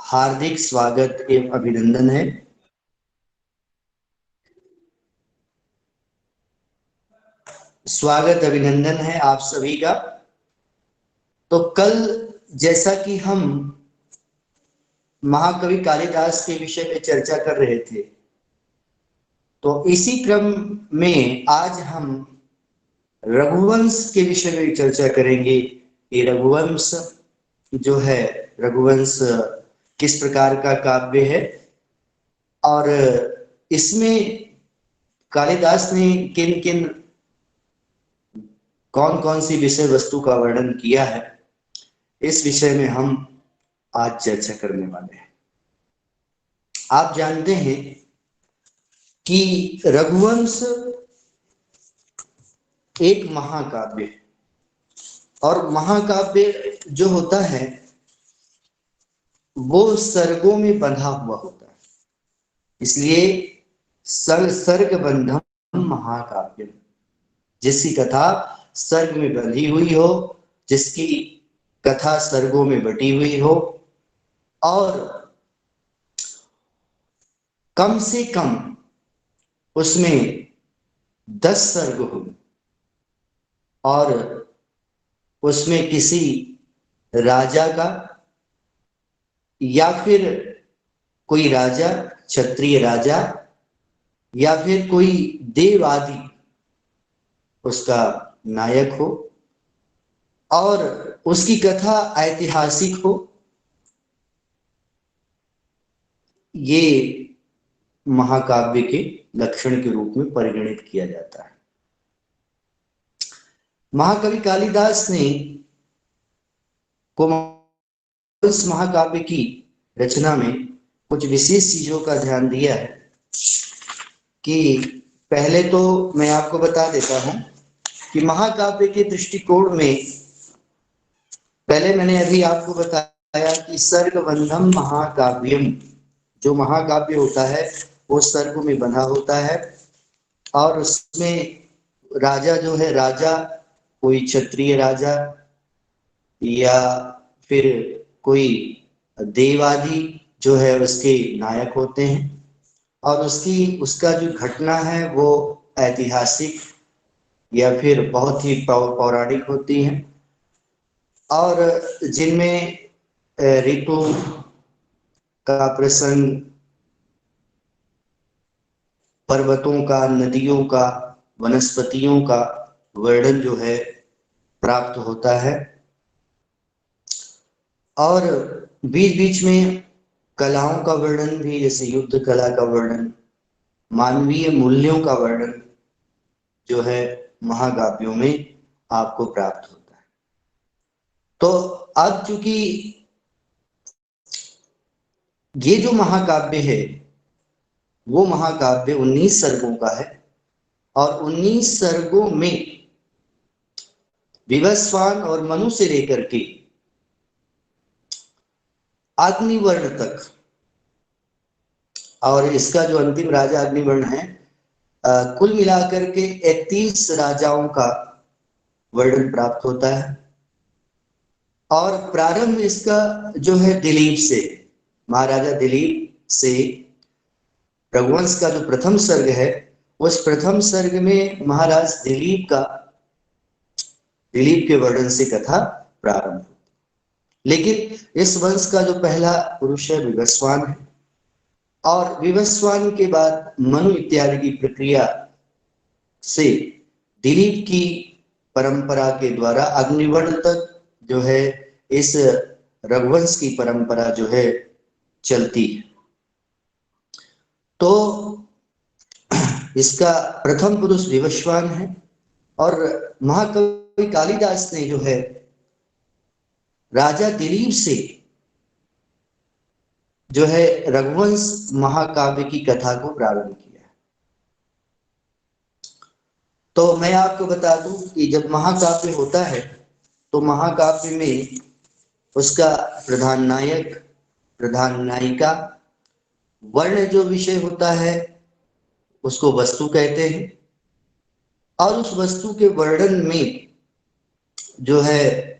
हार्दिक स्वागत एवं अभिनंदन है। स्वागत अभिनंदन है आप सभी का। तो कल जैसा कि हम महाकवि कालिदास के विषय पे चर्चा कर रहे थे, तो इसी क्रम में आज हम रघुवंश के विषय में चर्चा करेंगे। ये रघुवंश जो है, रघुवंश किस प्रकार का काव्य है और इसमें कालिदास ने किन किन कौन कौन सी विषय वस्तु का वर्णन किया है, इस विषय में हम आज चर्चा करने वाले हैं। आप जानते हैं कि रघुवंश एक महाकाव्य है और महाकाव्य जो होता है वो सर्गों में बंधा हुआ होता है, इसलिए सर्ग बंधम महाकाव्य। जिसकी कथा सर्ग में बंधी हुई हो, जिसकी कथा सर्गों में बटी हुई हो और कम से कम उसमें 10 सर्ग हो और उसमें किसी राजा का या फिर कोई राजा, क्षत्रिय राजा या फिर कोई देव आदि उसका नायक हो और उसकी कथा ऐतिहासिक हो, ये महाकाव्य के लक्षण के रूप में परिगणित किया जाता है। महाकवि कालिदास ने इस महाकाव्य की रचना में कुछ विशेष चीजों का ध्यान दिया है कि पहले तो मैं आपको बता देता हूं कि महाकाव्य के दृष्टिकोण में पहले मैंने अभी आपको बताया कि सर्गबंधम महाकाव्यम, जो महाकाव्य होता है वो सर्ग में बंधा होता है और उसमें राजा जो है, राजा कोई क्षत्रिय राजा या फिर कोई देवादि जो है उसके नायक होते हैं और उसका जो घटना है वो ऐतिहासिक या फिर बहुत ही पौराणिक होती है और जिनमें ऋतु का प्रसंग, पर्वतों का, नदियों का, वनस्पतियों का वर्णन जो है प्राप्त होता है और बीच बीच में कलाओं का वर्णन भी, जैसे युद्ध कला का वर्णन, मानवीय मूल्यों का वर्णन जो है महाकाव्यों में आपको प्राप्त होता है। तो अब चूंकि ये जो महाकाव्य है वो महाकाव्य 19 सर्गों का है और 19 सर्गों में विवस्वान और मनु से लेकर के अग्निवर्ण तक, और इसका जो अंतिम राजा अग्निवर्ण है, कुल मिलाकर के 31 राजाओं का वर्णन प्राप्त होता है और प्रारंभ इसका जो है दिलीप से, महाराजा दिलीप से रघुवंश का जो प्रथम सर्ग है, उस प्रथम सर्ग में महाराज दिलीप के वर्णन से कथा प्रारंभ होती। लेकिन इस वंश का जो पहला पुरुष है विवस्वान है और विवस्वान के बाद मनु इत्यादि की प्रक्रिया से दिलीप की परंपरा के द्वारा अग्निवर्ण तक जो है इस रघुवंश की परंपरा जो है चलती है। तो इसका प्रथम पुरुष विवस्वान है और महाकवि कालिदास ने जो है राजा दिलीप से जो है रघुवंश महाकाव्य की कथा को प्रारंभ किया। तो मैं आपको बता दूं कि जब महाकाव्य होता है तो महाकाव्य में उसका प्रधान नायक, प्रधान नायिका, वर्ण जो विषय होता है उसको वस्तु कहते हैं और उस वस्तु के वर्णन में जो है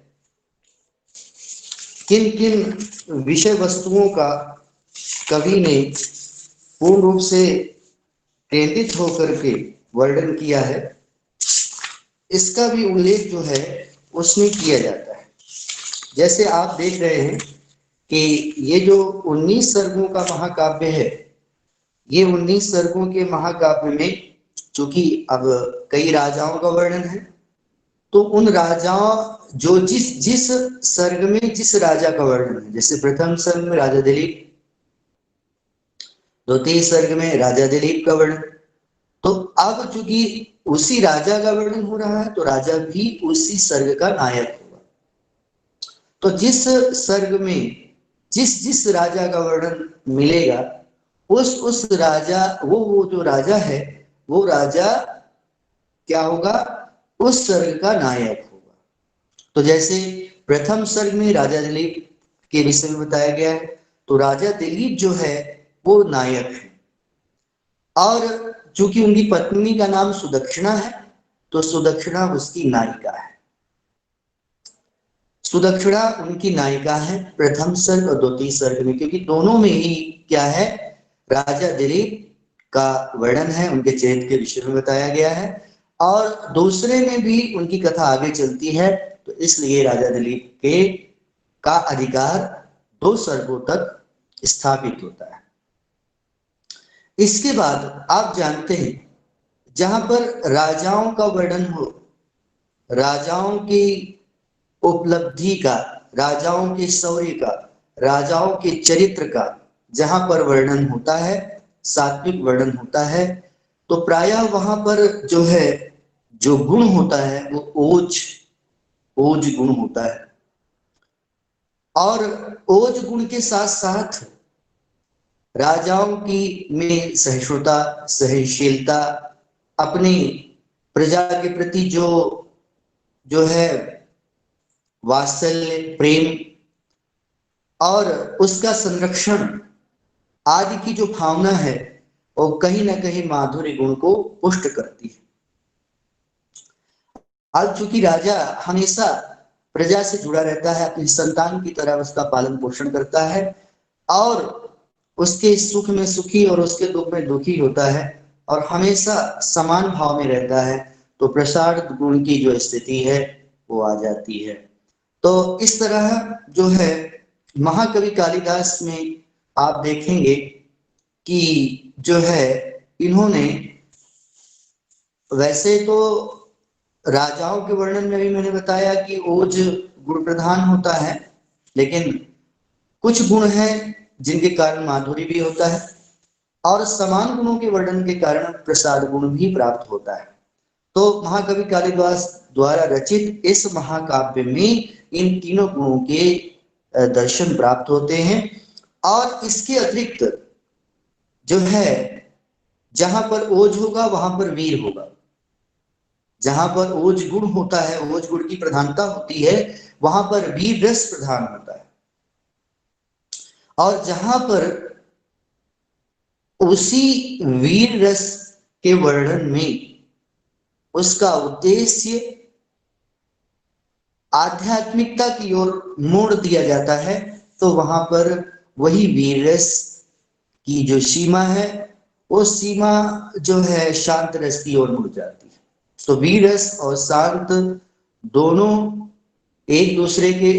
किन किन विषय वस्तुओं का कवि ने पूर्ण रूप से केंद्रित होकर के वर्णन किया है, इसका भी उल्लेख जो है उसमें किया जाता है। जैसे आप देख रहे हैं कि ये जो 19 सर्गों का महाकाव्य है, ये 19 सर्गों के महाकाव्य में चूंकि अब कई राजाओं का वर्णन है, तो उन राजाओं जो जिस जिस सर्ग में जिस राजा का वर्णन है, जैसे प्रथम सर्ग में राजा दिलीप, द्वितीय सर्ग में राजा दिलीप का वर्णन, तो अब चूंकि उसी राजा का वर्णन हो रहा है तो राजा भी उसी सर्ग का नायक होगा। तो जिस सर्ग में जिस जिस राजा का वर्णन मिलेगा, उस राजा वो जो राजा है वो राजा क्या होगा, उस सर्ग का नायक होगा। तो जैसे प्रथम सर्ग में राजा दिलीप के विषय में बताया गया है, तो राजा दिलीप जो है वो नायक है, और चूंकि उनकी पत्नी का नाम सुदक्षिणा है तो सुदक्षिणा उसकी नायिका है। सुदक्षिणा उनकी नायिका है प्रथम सर्ग और द्वितीय सर्ग में, क्योंकि दोनों में ही क्या है, राजा दिलीप का वर्णन है, उनके चरित्र के विषय में बताया गया है, और दूसरे में भी उनकी कथा आगे चलती है, तो इसलिए राजा दिलीप के का अधिकार 2 सर्गों तक स्थापित होता है। इसके बाद आप जानते हैं जहां पर राजाओं का वर्णन हो, राजाओं की उपलब्धि का, राजाओं के शौर्य का, राजाओं के चरित्र का जहां पर वर्णन होता है, सात्विक वर्णन होता है, तो प्रायः वहां पर जो है जो गुण होता है वो ओज गुण होता है, और ओज गुण के साथ साथ राजाओं की में सहिष्णुता, सहनशीलता, अपनी प्रजा के प्रति जो जो है वात्सल्य, प्रेम और उसका संरक्षण आदि की जो भावना है वो कहीं ना कहीं माधुर्य गुण को पुष्ट करती है। आज चूंकि राजा हमेशा प्रजा से जुड़ा रहता है, अपनी संतान की तरह उसका पालन पोषण करता है, और उसके सुख में सुखी और उसके दुख में दुखी होता है, और हमेशा समान भाव में रहता है, तो प्रसाद गुण की जो स्थिति है वो आ जाती है। तो इस तरह जो है महाकवि कालिदास में आप देखेंगे कि जो है इन्होंने वैसे तो राजाओं के वर्णन में भी मैंने बताया कि ओज गुण प्रधान होता है, लेकिन कुछ गुण हैं जिनके कारण माधुर्य भी होता है, और समान गुणों के वर्णन के कारण प्रसाद गुण भी प्राप्त होता है। तो महाकवि कालिदास द्वारा रचित इस महाकाव्य में इन तीनों गुणों के दर्शन प्राप्त होते हैं, और इसके अतिरिक्त जो है जहां पर ओज होगा वहां पर वीर होगा, जहां पर ओज गुण होता है, ओज गुण की प्रधानता होती है, वहां पर वीर रस प्रधान होता है, और जहां पर उसी वीर रस के वर्णन में उसका उद्देश्य आध्यात्मिकता की ओर मोड़ दिया जाता है, तो वहां पर वही वीर रस की जो सीमा है वो सीमा जो है शांत रस की ओर मुड़ जाती है। तो वीर रस और शांत दोनों एक दूसरे के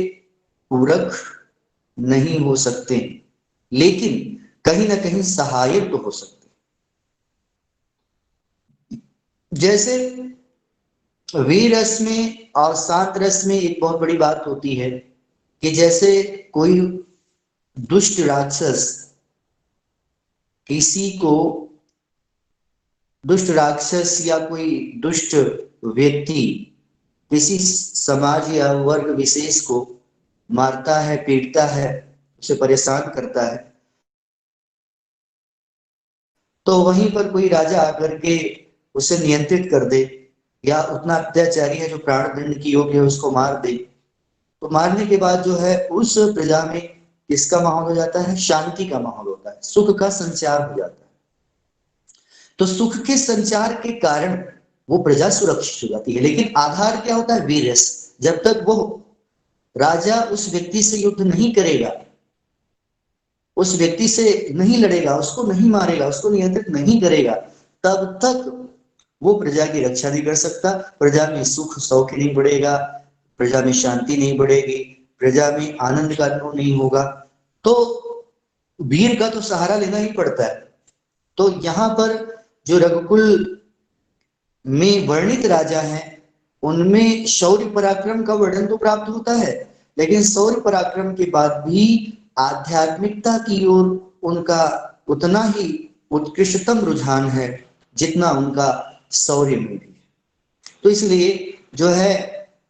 पूरक नहीं हो सकते, लेकिन कहीं ना कहीं सहायक तो हो सकते। जैसे वीर रस में और शांत रस में एक बहुत बड़ी बात होती है कि जैसे कोई दुष्ट राक्षस किसी को, दुष्ट राक्षस या कोई दुष्ट व्यक्ति किसी समाज या वर्ग विशेष को मारता है, पीटता है, उसे परेशान करता है, तो वहीं पर कोई राजा आकर के उसे नियंत्रित कर दे, या उतना अत्याचारी है जो प्राण दंड की योग्य है उसको मार दे, तो मारने के बाद जो है उस प्रजा में किसका माहौल हो जाता है, शांति का माहौल होता है, सुख का संचार हो जाता है। तो सुख के संचार के कारण वो प्रजा सुरक्षित हो जाती है, लेकिन आधार क्या होता है, वीर रस। जब तक वो राजा उस व्यक्ति से युद्ध नहीं करेगा, उस व्यक्ति से नहीं लड़ेगा, उसको नहीं मारेगा, उसको नियंत्रित नहीं करेगा, तब तक वो प्रजा की रक्षा नहीं कर सकता। प्रजा में सुख सौख्य नहीं बढ़ेगा, प्रजा में शांति नहीं बढ़ेगी, प्रजा में आनंद का अनुभव नहीं होगा। तो वीर का तो सहारा लेना ही पड़ता है। तो यहाँ पर जो रघुकुल में वर्णित राजा हैं, उनमें शौर्य पराक्रम का वर्णन तो प्राप्त होता है, लेकिन शौर्य पराक्रम के बाद भी आध्यात्मिकता की ओर उनका उतना ही उत्कृष्टतम रुझान है जितना उनका शौर्य में भी। तो इसलिए जो है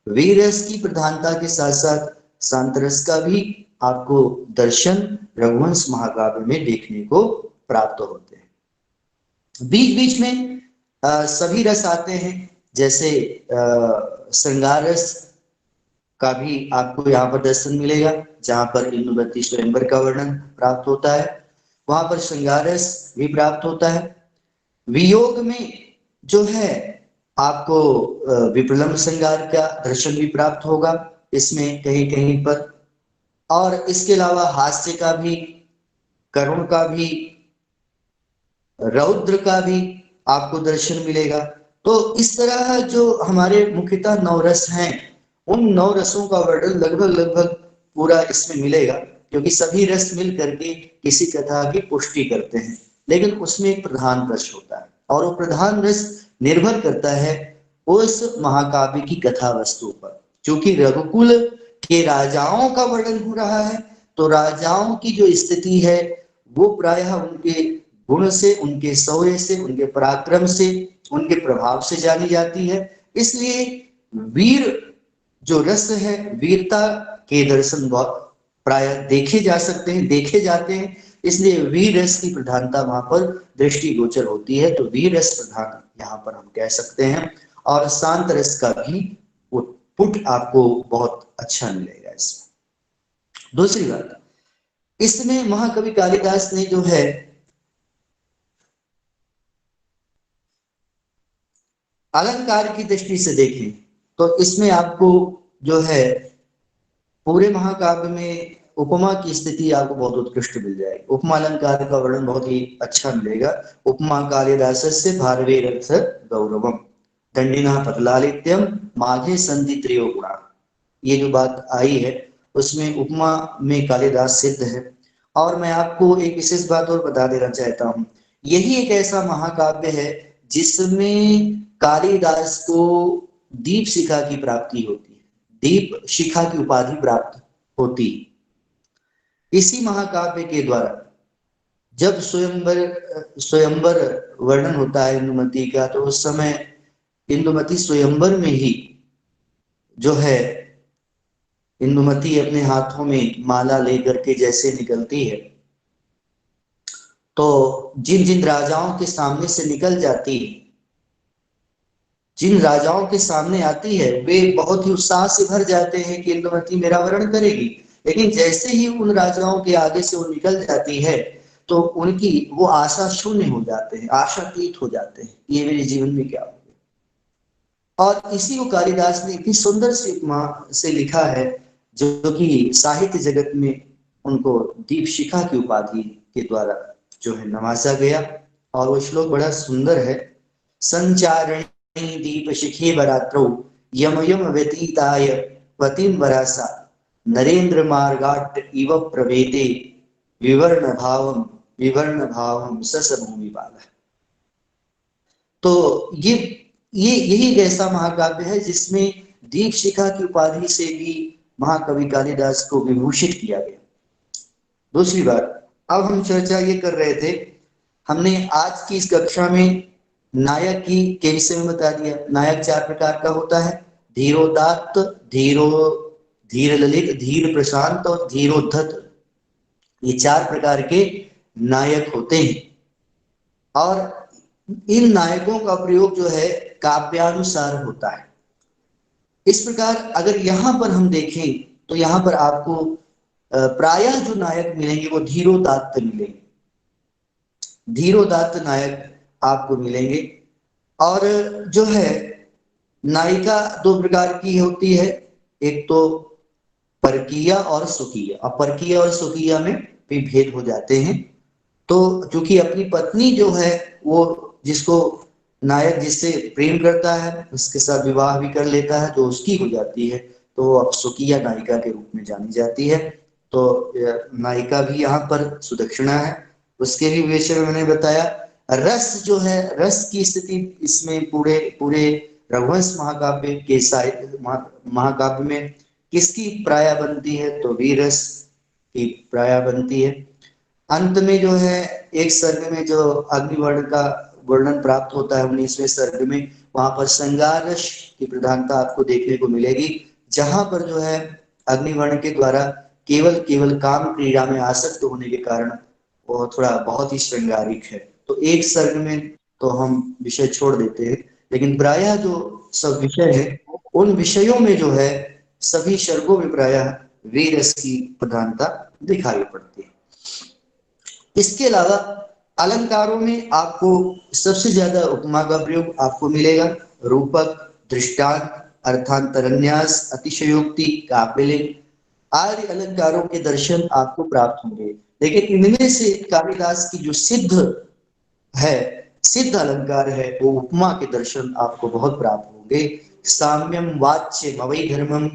वीर रस की प्रधानता के साथ साथ शांत रस का भी आपको दर्शन रघुवंश महाकाव्य में देखने को प्राप्त होते हैं। बीच बीच में सभी रस आते हैं, जैसे श्रृंगार रस का भी आपको यहाँ पर दर्शन मिलेगा, जहां पर इंदुमती स्वयंवर का वर्णन प्राप्त होता है, वहां पर श्रृंगार रस भी प्राप्त होता है। वियोग में जो है आपको विप्रलंब श्रृंगार का दर्शन भी प्राप्त होगा इसमें कहीं कहीं पर, और इसके अलावा हास्य का भी, करुण का भी, रौद्र का भी आपको दर्शन मिलेगा। तो इस तरह जो हमारे मुख्यतः नवरस हैं, उन नौ रसों का वर्णन लगभग लगभग पूरा इसमें मिलेगा, क्योंकि सभी रस मिल करके किसी कथा की पुष्टि करते हैं, लेकिन उसमें एक प्रधान रस होता है, और वो प्रधान रस निर्भर करता है उस महाकाव्य की कथा वस्तु पर। क्योंकि रघुकुल के राजाओं का वर्णन हो रहा है, तो राजाओं की जो स्थिति है वो प्रायः उनके गुण से, उनके शौर्य से, उनके पराक्रम से, उनके प्रभाव से जानी जाती है। इसलिए वीर जो रस है, वीरता के दर्शन बहुत प्राय देखे जा सकते हैं, देखे जाते हैं, इसलिए वीर रस की प्रधानता वहां पर दृष्टिगोचर होती है। तो वीर रस प्रधान यहाँ पर हम कह सकते हैं, और शांत रस का भी पुट आपको बहुत अच्छा मिलेगा इसमें। दूसरी बात, इसमें महाकवि कालिदास ने जो है अलंकार की दृष्टि से देखें तो इसमें आपको जो है पूरे महाकाव्य में उपमा की स्थिति आपको बहुत उत्कृष्ट मिल जाएगी। उपमा अलंकार का वर्णन बहुत ही अच्छा मिलेगा। उपमा कालिदास से भारवे रथ गौरवम दंडिना पतलालित्यम माघे संधि त्रयो गुणा, ये जो बात आई है उसमें उपमा में कालिदास सिद्ध है। और मैं आपको एक विशेष बात और बता देना चाहता हूँ, यही एक ऐसा महाकाव्य है जिसमें कालिदास को दीप शिखा की प्राप्ति होती है, दीप शिखा की उपाधि प्राप्त होती। इसी महाकाव्य के द्वारा जब स्वयंवर स्वयंवर वर्णन होता है इंदुमती का, तो उस समय इंदुमती स्वयंवर में ही जो है इंदुमती अपने हाथों में माला लेकर के जैसे निकलती है, तो जिन जिन राजाओं के सामने से निकल जाती है, जिन राजाओं के सामने आती है, वे बहुत ही उत्साह से भर जाते हैं कि इंदुमती मेरा वरण करेगी। लेकिन जैसे ही उन राजाओं के आगे से वो निकल जाती है, तो उनकी वो आशा शून्य हो जाते हैं, आशातीत हो जाते हैं, ये मेरे जीवन में क्या हो गया। और इसी को कालिदास ने इतनी सुंदर सी उपमा से लिखा है, जो कि साहित्य जगत में उनको दीप शिखा की उपाधि के द्वारा जो है नवाजा गया। और वो श्लोक बड़ा सुंदर है। संचारणी दीप शिखे बरात्रौ यम यम व्यतीताय पतिम वरासा नरेंद्र मार्गाट इव प्रवेते विवर्ण भावम सस भूमि बाला। तो ये यही एक ऐसा महाकाव्य है जिसमें दीप शिखा की उपाधि से भी महाकवि कालिदास को विभूषित किया गया। दूसरी बात, अब हम चर्चा ये कर रहे थे, हमने आज की इस कक्षा में नायक की के विषय में बता दिया। नायक चार प्रकार का होता है, धीरोदात्त, धीर ललित, धीर प्रशांत और धीरोद्धत। ये चार प्रकार के नायक होते हैं, और इन नायकों का प्रयोग जो है काव्यानुसार होता है। इस प्रकार अगर यहां पर हम देखें तो यहां पर आपको प्रायः जो नायक मिलेंगे वो धीरोदात्त मिलेंगे, धीरोदात्त नायक आपको मिलेंगे। और जो है नायिका दो प्रकार की होती है, एक तो परकीय और स्वकीय। अब परकीय और स्वकीय में भी भेद हो जाते हैं। तो क्योंकि अपनी पत्नी जो है वो जिसको नायक जिससे प्रेम करता है उसके साथ विवाह भी कर लेता है, जो उसकी हो जाती है, तो वो अपसुकिया नायिका के रूप में जानी जाती है। तो नायिका भी यहाँ पर सुदक्षिणा है। उसके भी विषय में मैंने बताया। रस जो है, रस की स्थिति इसमें पूरे पूरे रघुवंश महाकाव्य के साहित्य महाकाव्य में किसकी प्राय बनती है, तो वीरस की प्राय बनती है। अंत में जो है एक सर्ग में जो अग्निवर्ण का वर्णन प्राप्त होता है 19वें सर्ग में, वहां पर श्रृंगार रस की प्रधानता आपको देखने को मिलेगी, जहां पर जो है अग्निवर्ण के द्वारा केवल केवल काम क्रीड़ा में आसक्त होने के कारण वो थोड़ा बहुत ही श्रृंगारिक है। तो एक सर्ग में तो हम विषय छोड़ देते हैं, लेकिन प्रायः जो सब विषय है उन विषयों में जो है सभी सर्गों में प्रायः वीरस की प्रधानता दिखाई पड़ती है। इसके अलावा अलंकारों में आपको सबसे ज्यादा उपमा का प्रयोग आपको मिलेगा। रूपक, दृष्टांत, अर्थांतरन्यास, अतिशयोक्ति, काव्यलिंग आदि अलंकारों के दर्शन आपको प्राप्त होंगे। लेकिन इनमें से कालिदास की जो सिद्ध है, सिद्ध अलंकार है, वो उपमा के दर्शन आपको बहुत प्राप्त होंगे। साम्यम वाच्य मवै धर्मम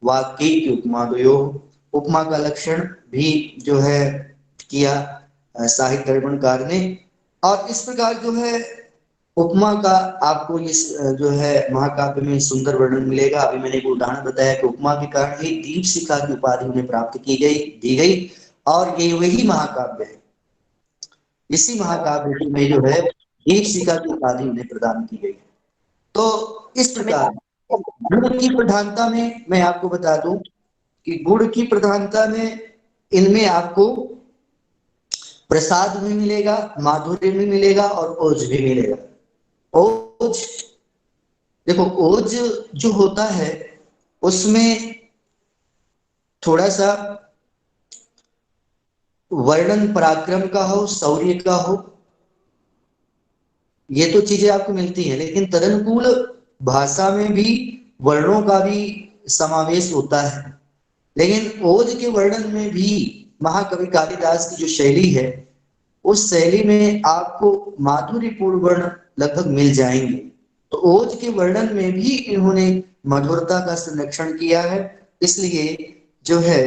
वाक्य की उपमा दो, उपमा का लक्षण भी जो है किया साहित्य दर्पणकार ने। और इस प्रकार जो है उपमा का आपको इस जो है महाकाव्य में सुंदर वर्णन मिलेगा। अभी मैंने एक उदाहरण बताया कि उपमा के कारण ही दीपशिखा की उपाधि उन्हें प्राप्त की गई, दी गई, और ये वही महाकाव्य है। इसी महाकाव्य में जो है दीपशिखा की उपाधि उन्हें प्रदान की गई। तो इस प्रकार गुण की प्रधानता में मैं आपको बता दूं कि गुण की प्रधानता में इनमें आपको प्रसाद भी मिलेगा, माधुर्य भी मिलेगा और ओज भी मिलेगा। ओज, देखो ओज जो होता है उसमें थोड़ा सा वर्णन पराक्रम का हो, शौर्य का हो, ये तो चीजें आपको मिलती है, लेकिन तदनुकूल भाषा में भी वर्णों का भी समावेश होता है। लेकिन ओज के वर्णन में भी महाकवि कालिदास की जो शैली है उस शैली में आपको माधुर्यपूर्ण वर्ण लगभग मिल जाएंगे। तो ओज के वर्णन में भी इन्होंने मधुरता का संरक्षण किया है, इसलिए जो है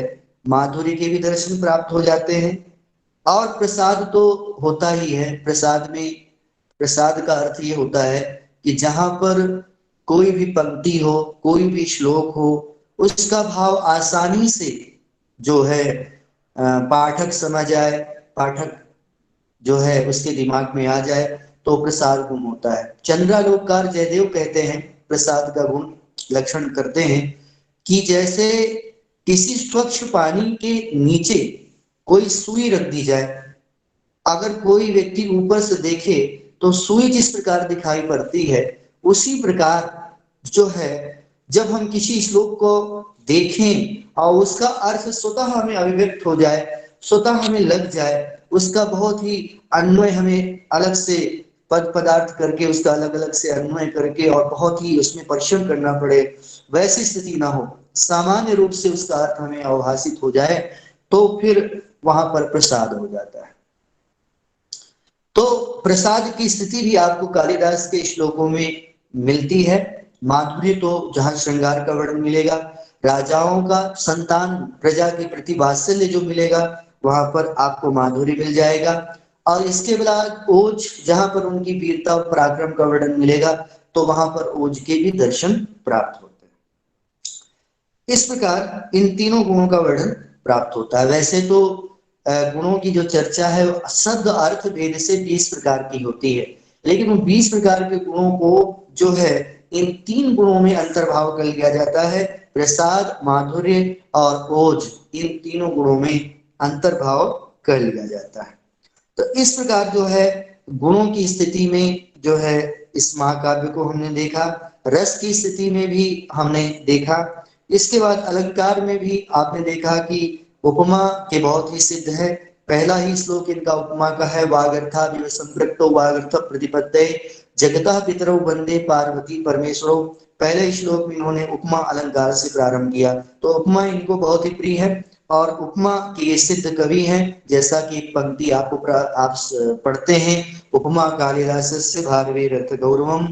माधुर्य के भी दर्शन प्राप्त हो जाते हैं। और प्रसाद तो होता ही है। प्रसाद में, प्रसाद का अर्थ ये होता है कि जहां पर कोई भी पंक्ति हो, कोई भी श्लोक हो, उसका भाव आसानी से जो है पाठक समझ आए, पाठक जो है उसके दिमाग में आ जाए, तो प्रसाद गुण होता है। चंद्रालोककार जयदेव कहते हैं, प्रसाद का गुण लक्षण करते हैं कि जैसे किसी स्वच्छ पानी के नीचे कोई सुई रख दी जाए, अगर कोई व्यक्ति ऊपर से देखे तो सुई जिस प्रकार दिखाई पड़ती है, उसी प्रकार जो है जब हम किसी श्लोक को देखें और उसका अर्थ स्वतः हमें अभिव्यक्त हो जाए, स्वतः हमें लग जाए, उसका बहुत ही अन्वय हमें अलग से पद पदार्थ करके उसका अलग अलग से अन्वय करके और बहुत ही उसमें परिश्रम करना पड़े, वैसी स्थिति ना हो, सामान्य रूप से उसका अर्थ हमें अवभाषित हो जाए, तो फिर वहां पर प्रसाद हो जाता है। तो प्रसाद की स्थिति भी आपको कालिदास के श्लोकों में मिलती है। माधुर्य तो जहां श्रृंगार का वर्णन मिलेगा, राजाओं का संतान प्रजा के प्रति वात्सल्य जो मिलेगा वहां पर आपको माधुर्य मिल जाएगा। और इसके बाद ओज, जहां पर उनकी वीरता और पराक्रम का वर्णन मिलेगा, तो वहां पर ओज के भी दर्शन प्राप्त होते हैं। इस प्रकार इन तीनों गुणों का वर्णन प्राप्त होता है। वैसे तो गुणों की जो चर्चा है शब्द अर्थ भेद से 20 प्रकार की होती है, लेकिन उन 20 प्रकार के गुणों को जो है इन तीन गुणों में अंतर्भाव कर लिया जाता है। प्रसाद, माधुर्य और ओज, इन तीनों गुणों में अंतर्भाव कर लिया जाता है। तो इस प्रकार जो है गुणों की स्थिति में जो है इस महाकाव्य को हमने देखा, रस की स्थिति में भी हमने देखा। इसके बाद अलंकार में भी आपने देखा कि उपमा के बहुत ही सिद्ध है। पहला ही श्लोक इनका उपमा का है, वागर्था विव संपृक्तो वागर्थ प्रतिपत्तये जगतः पितरौ वंदे पार्वती परमेश्वरो। पहले श्लोक में इन्होंने उपमा अलंकार से प्रारंभ किया, तो उपमा इनको बहुत ही प्रिय है। और उपमा के ये सिद्ध कवि हैं। जैसा कि पंक्ति आपको आप पढ़ते हैं, उपमा कालिदासस्य भागवे रथ गौरवम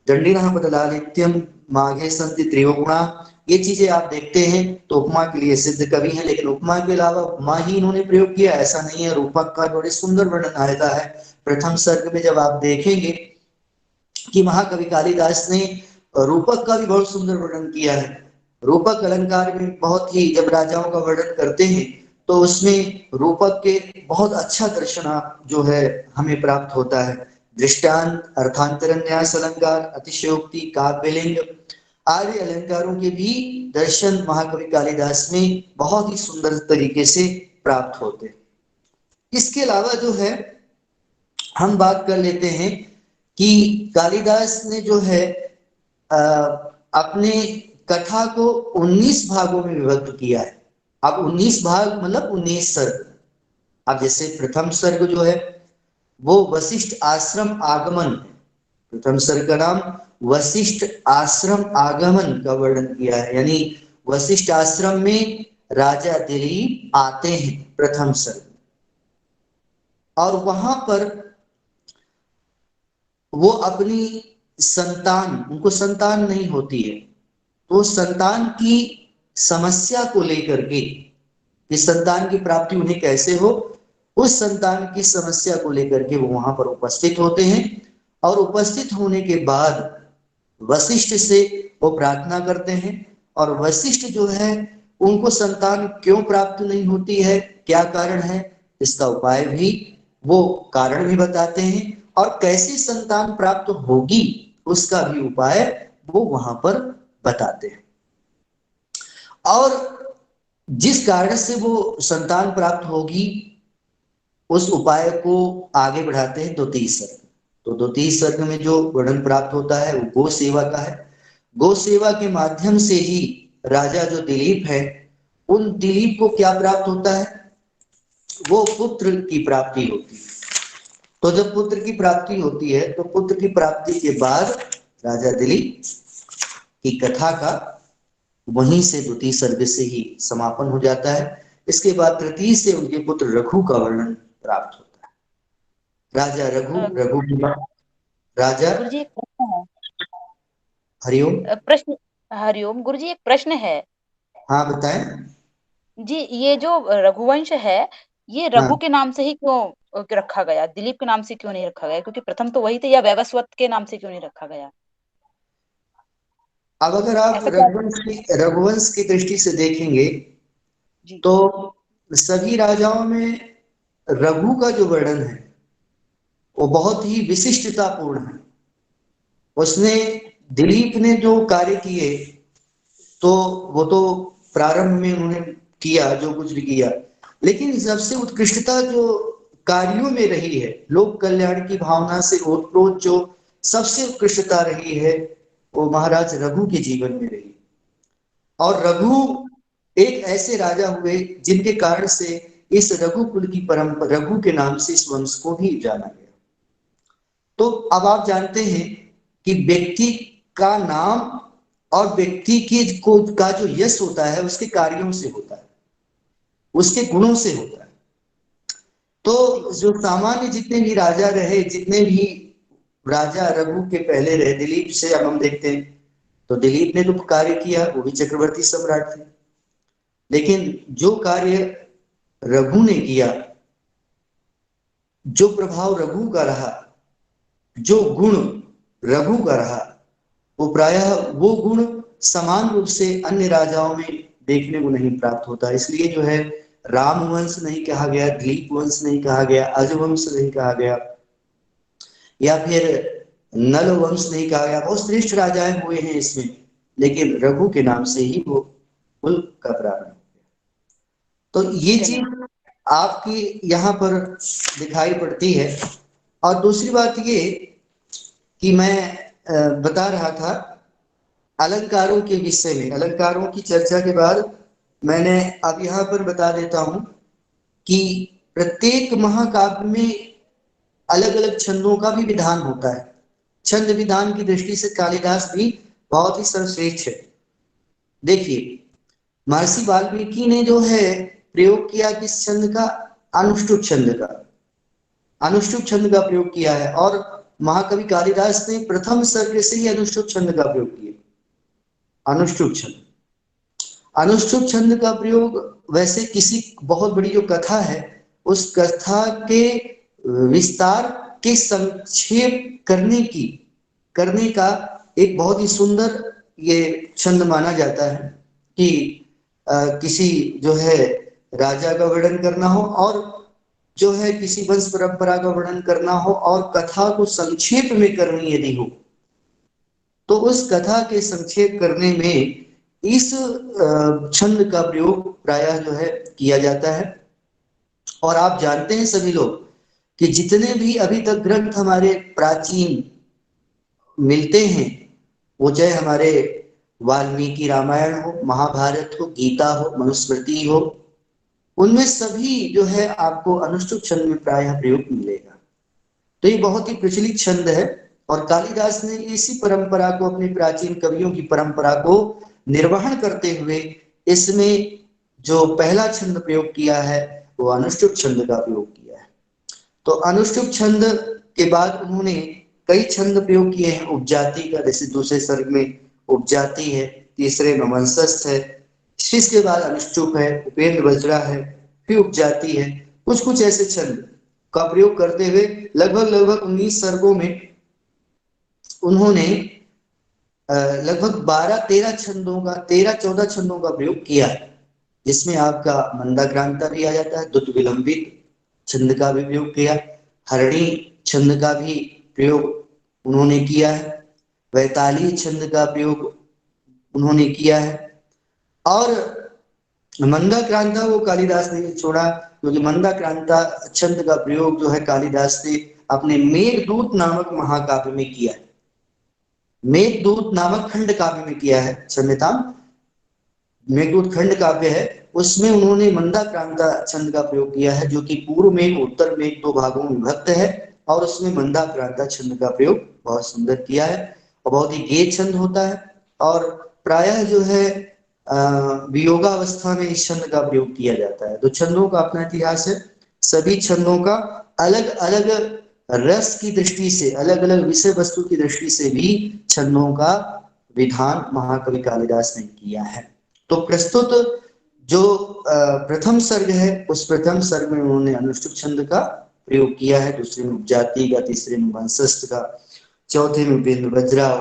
दंडिनः पदलालित्यम माघे संति त्रिगुणा। ये चीजें आप देखते हैं तो उपमा के लिए सिद्ध कवि हैं, लेकिन उपमा के अलावा उपमा ही इन्होंने प्रयोग किया ऐसा नहीं है। रूपक का बड़े सुंदर वर्णन आया है प्रथम सर्ग में। जब आप देखेंगे कि महाकवि कालिदास ने रूपक का भी बहुत सुंदर वर्णन किया है। रूपक अलंकार में बहुत ही, जब राजाओं का वर्णन करते हैं तो उसमें रूपक के बहुत अच्छा दर्शन जो है हमें प्राप्त होता है। दृष्टांत, अर्थांतर, न्यास अलंकार, अतिशयोक्ति, काव्यलिंग आदि अलंकारों के भी दर्शन महाकवि कालिदास में बहुत ही सुंदर तरीके से प्राप्त होते हैं। इसके अलावा जो है हम बात कर लेते हैं कि कालिदास ने जो है अपने कथा को 19 भागों में विभक्त किया है। अब 19 भाग मतलब 19 सर्ग। अब जैसे प्रथम सर्ग जो है वो वशिष्ठ आश्रम आगमन, प्रथम सर्ग का नाम वशिष्ठ आश्रम आगमन का वर्णन किया है, यानी वशिष्ठ आश्रम में राजा दिलीप आते हैं प्रथम सर्ग, और वहां पर वो अपनी संतान, उनको संतान नहीं होती है, तो संतान की समस्या को लेकर के, इस संतान की प्राप्ति उन्हें कैसे हो, उस संतान की समस्या को लेकर के वो वहां पर उपस्थित होते हैं। और उपस्थित होने के बाद वशिष्ठ से वो प्रार्थना करते हैं, और वशिष्ठ जो है उनको संतान क्यों प्राप्त नहीं होती है, क्या कारण है, इसका उपाय भी, वो कारण भी बताते हैं, और कैसे संतान प्राप्त होगी उसका भी उपाय वो वहां पर बताते हैं। और जिस कारण से वो संतान प्राप्त होगी उस उपाय को आगे बढ़ाते हैं द्वितीय सर्ग। तो द्वितीय सर्ग में जो वर्णन प्राप्त होता है वो गो सेवा का है। गो सेवा के माध्यम से ही राजा जो दिलीप है, उन दिलीप को क्या प्राप्त होता है, वो पुत्र की प्राप्ति होती है। तो जब पुत्र की प्राप्ति होती है तो पुत्र की प्राप्ति के बाद राजा दिलीप की कथा का वहीं से द्वितीय सर्ग से ही समापन हो जाता है। इसके बाद तृतीय से उनके पुत्र रघु का वर्णन प्राप्त होता है। राजा रघु, रघु की राजा, गुरुजी एक प्रश्न है। हरिओम। प्रश्न, हरिओम गुरुजी एक प्रश्न है। हाँ बताएं। जी ये जो रघुवंश है, ये हाँ, रघु के नाम से ही क्यों रखा गया, दिलीप के नाम से क्यों नहीं रखा गया? क्योंकि प्रथम तो वही थे, या वैवस्वत के नाम से क्यों नहीं रखा गया? अब अगर आप ऐसा क्या? रघुवंश की दृष्टि से देखेंगे जी। तो सभी राजाओं में रघु का जो वर्णन है वो बहुत ही विशिष्टतापूर्ण है। उसने, दिलीप ने जो कार्य किए तो वो तो प्रारंभ में उन्होंने किया जो कुछ भी किया, लेकिन सबसे उत्कृष्टता जो कार्यों में रही है, लोक कल्याण की भावना से ओतप्रोत जो सबसे उत्कृष्टता रही है वो महाराज रघु के जीवन में रही। और रघु एक ऐसे राजा हुए जिनके कारण से इस रघु कुल की परंपरा, रघु के नाम से इस वंश को भी जाना गया। तो अब आप जानते हैं कि व्यक्ति का नाम और व्यक्ति की को का जो यश होता है उसके कार्यों से होता है, उसके गुणों से होता है। तो जो सामान्य जितने भी राजा रहे, जितने भी राजा रघु के पहले रहे, दिलीप से अब हम देखते हैं तो दिलीप ने तो कार्य किया, वो भी चक्रवर्ती सम्राट थे, लेकिन जो कार्य रघु ने किया, जो प्रभाव रघु का रहा, जो गुण रघु का रहा, वो प्रायः वो गुण समान रूप से अन्य राजाओं में देखने को नहीं प्राप्त होता। इसलिए जो है राम वंश नहीं कहा गया, दिलीप वंश नहीं कहा गया, अजवंश नहीं कहा गया, या फिर नल वंश नहीं कहा गया। बहुत श्रेष्ठ राजाएं हुए हैं इसमें, लेकिन रघु के नाम से ही वो कुल का प्रारंभ। तो ये चलिए। चीज आपकी यहाँ पर दिखाई पड़ती है। और दूसरी बात ये कि मैं बता रहा था अलंकारों के विषय में, अलंकारों की चर्चा के बाद मैंने अब यहाँ पर बता देता हूं कि प्रत्येक महाकाव्य में अलग अलग छंदों का भी विधान होता है। छंद विधान की दृष्टि से कालिदास भी बहुत ही सर्वश्रेष्ठ है। देखिए, महर्षि वाल्मीकि ने जो है प्रयोग किया किस छंद का? अनुष्टुप छंद का। अनुष्टुप छंद का प्रयोग किया है और महाकवि कालिदास ने प्रथम सर्ग से ही अनुष्टुप छंद का प्रयोग किया। अनुष्टुप छंद, अनुष्टुप छंद का प्रयोग वैसे किसी बहुत बड़ी जो कथा है उस कथा के विस्तार के संक्षेप करने का एक बहुत ही सुंदर ये छंद माना जाता है कि किसी जो है राजा का वर्णन करना हो और जो है किसी वंश परंपरा का वर्णन करना हो और कथा को संक्षेप में करनी यदि हो तो उस कथा के संक्षेप करने में इस छंद का प्रयोग प्रायः जो है किया जाता है। और आप जानते हैं सभी लोग कि जितने भी अभी तक ग्रंथ हमारे प्राचीन मिलते हैं वो चाहे हमारे वाल्मीकि रामायण हो, महाभारत हो, गीता हो, मनुस्मृति हो, उनमें सभी जो है आपको अनुष्टुप छंद में प्रायः प्रयोग मिलेगा। तो ये बहुत ही प्रचलित छंद है और कालिदास ने इसी परंपरा को, अपने प्राचीन कवियों की परंपरा को निर्वहन करते हुए इसमें जो पहला छंद प्रयोग किया है वो अनुष्टुप छंद का प्रयोग किया है। तो अनुष्टुप छंद के बाद उन्होंने कई छंद प्रयोग किए हैं उपजाति का, जैसे दूसरे सर्ग में उपजाति है, तीसरे में वंशस्थ है, इसके बाद अनुष्टुप है, उपेंद्र वज्रा है, फिर उपजाति है। कुछ कुछ ऐसे छंद का प्रयोग करते हुए लगभग 19 सर्गों में उन्होंने लगभग 12-13 छंदों का 13-14 छंदों का प्रयोग किया है, जिसमें आपका मंदाक्रांता भी आ जाता है, द्रुत विलंबित छंद का भी प्रयोग किया, हरणी छंद का भी प्रयोग उन्होंने किया है, वैताली छंद का प्रयोग उन्होंने किया है। और मंदाक्रांता वो कालिदास ने छोड़ा क्योंकि मंदाक्रांता छंद का प्रयोग जो है कालिदास ने अपने मेघदूत नामक महाकाव्य में किया है। मेघदूत नामक खंड काव्य में किया है, क्षम्यतां, मेघदूत खंड काव्य है, उसमें उन्होंने मंदाक्रांता छंद का प्रयोग किया है, जो कि पूर्व मेघ उत्तर मेघ दो भागों में विभक्त है और उसमें मंदाक्रांता छंद का प्रयोग बहुत सुंदर किया है और बहुत ही गेय छंद होता है। और प्रायः जो है वियोगावस्था में इस छंद का प्रयोग किया जाता है। तो छंदों का अपना इतिहास है, सभी छंदों का अलग अलग रस की दृष्टि से, अलग अलग विषय वस्तु की दृष्टि से भी छंदों का विधान महाकवि कालिदास ने किया है। तो प्रस्तुत जो प्रथम सर्ग है उस प्रथम सर्ग में उन्होंने अनुष्टुप छंद का प्रयोग किया है, दूसरे में उपजाति का, तीसरे में वंशस्थ का, चौथे में उपेंद्र वज्रा,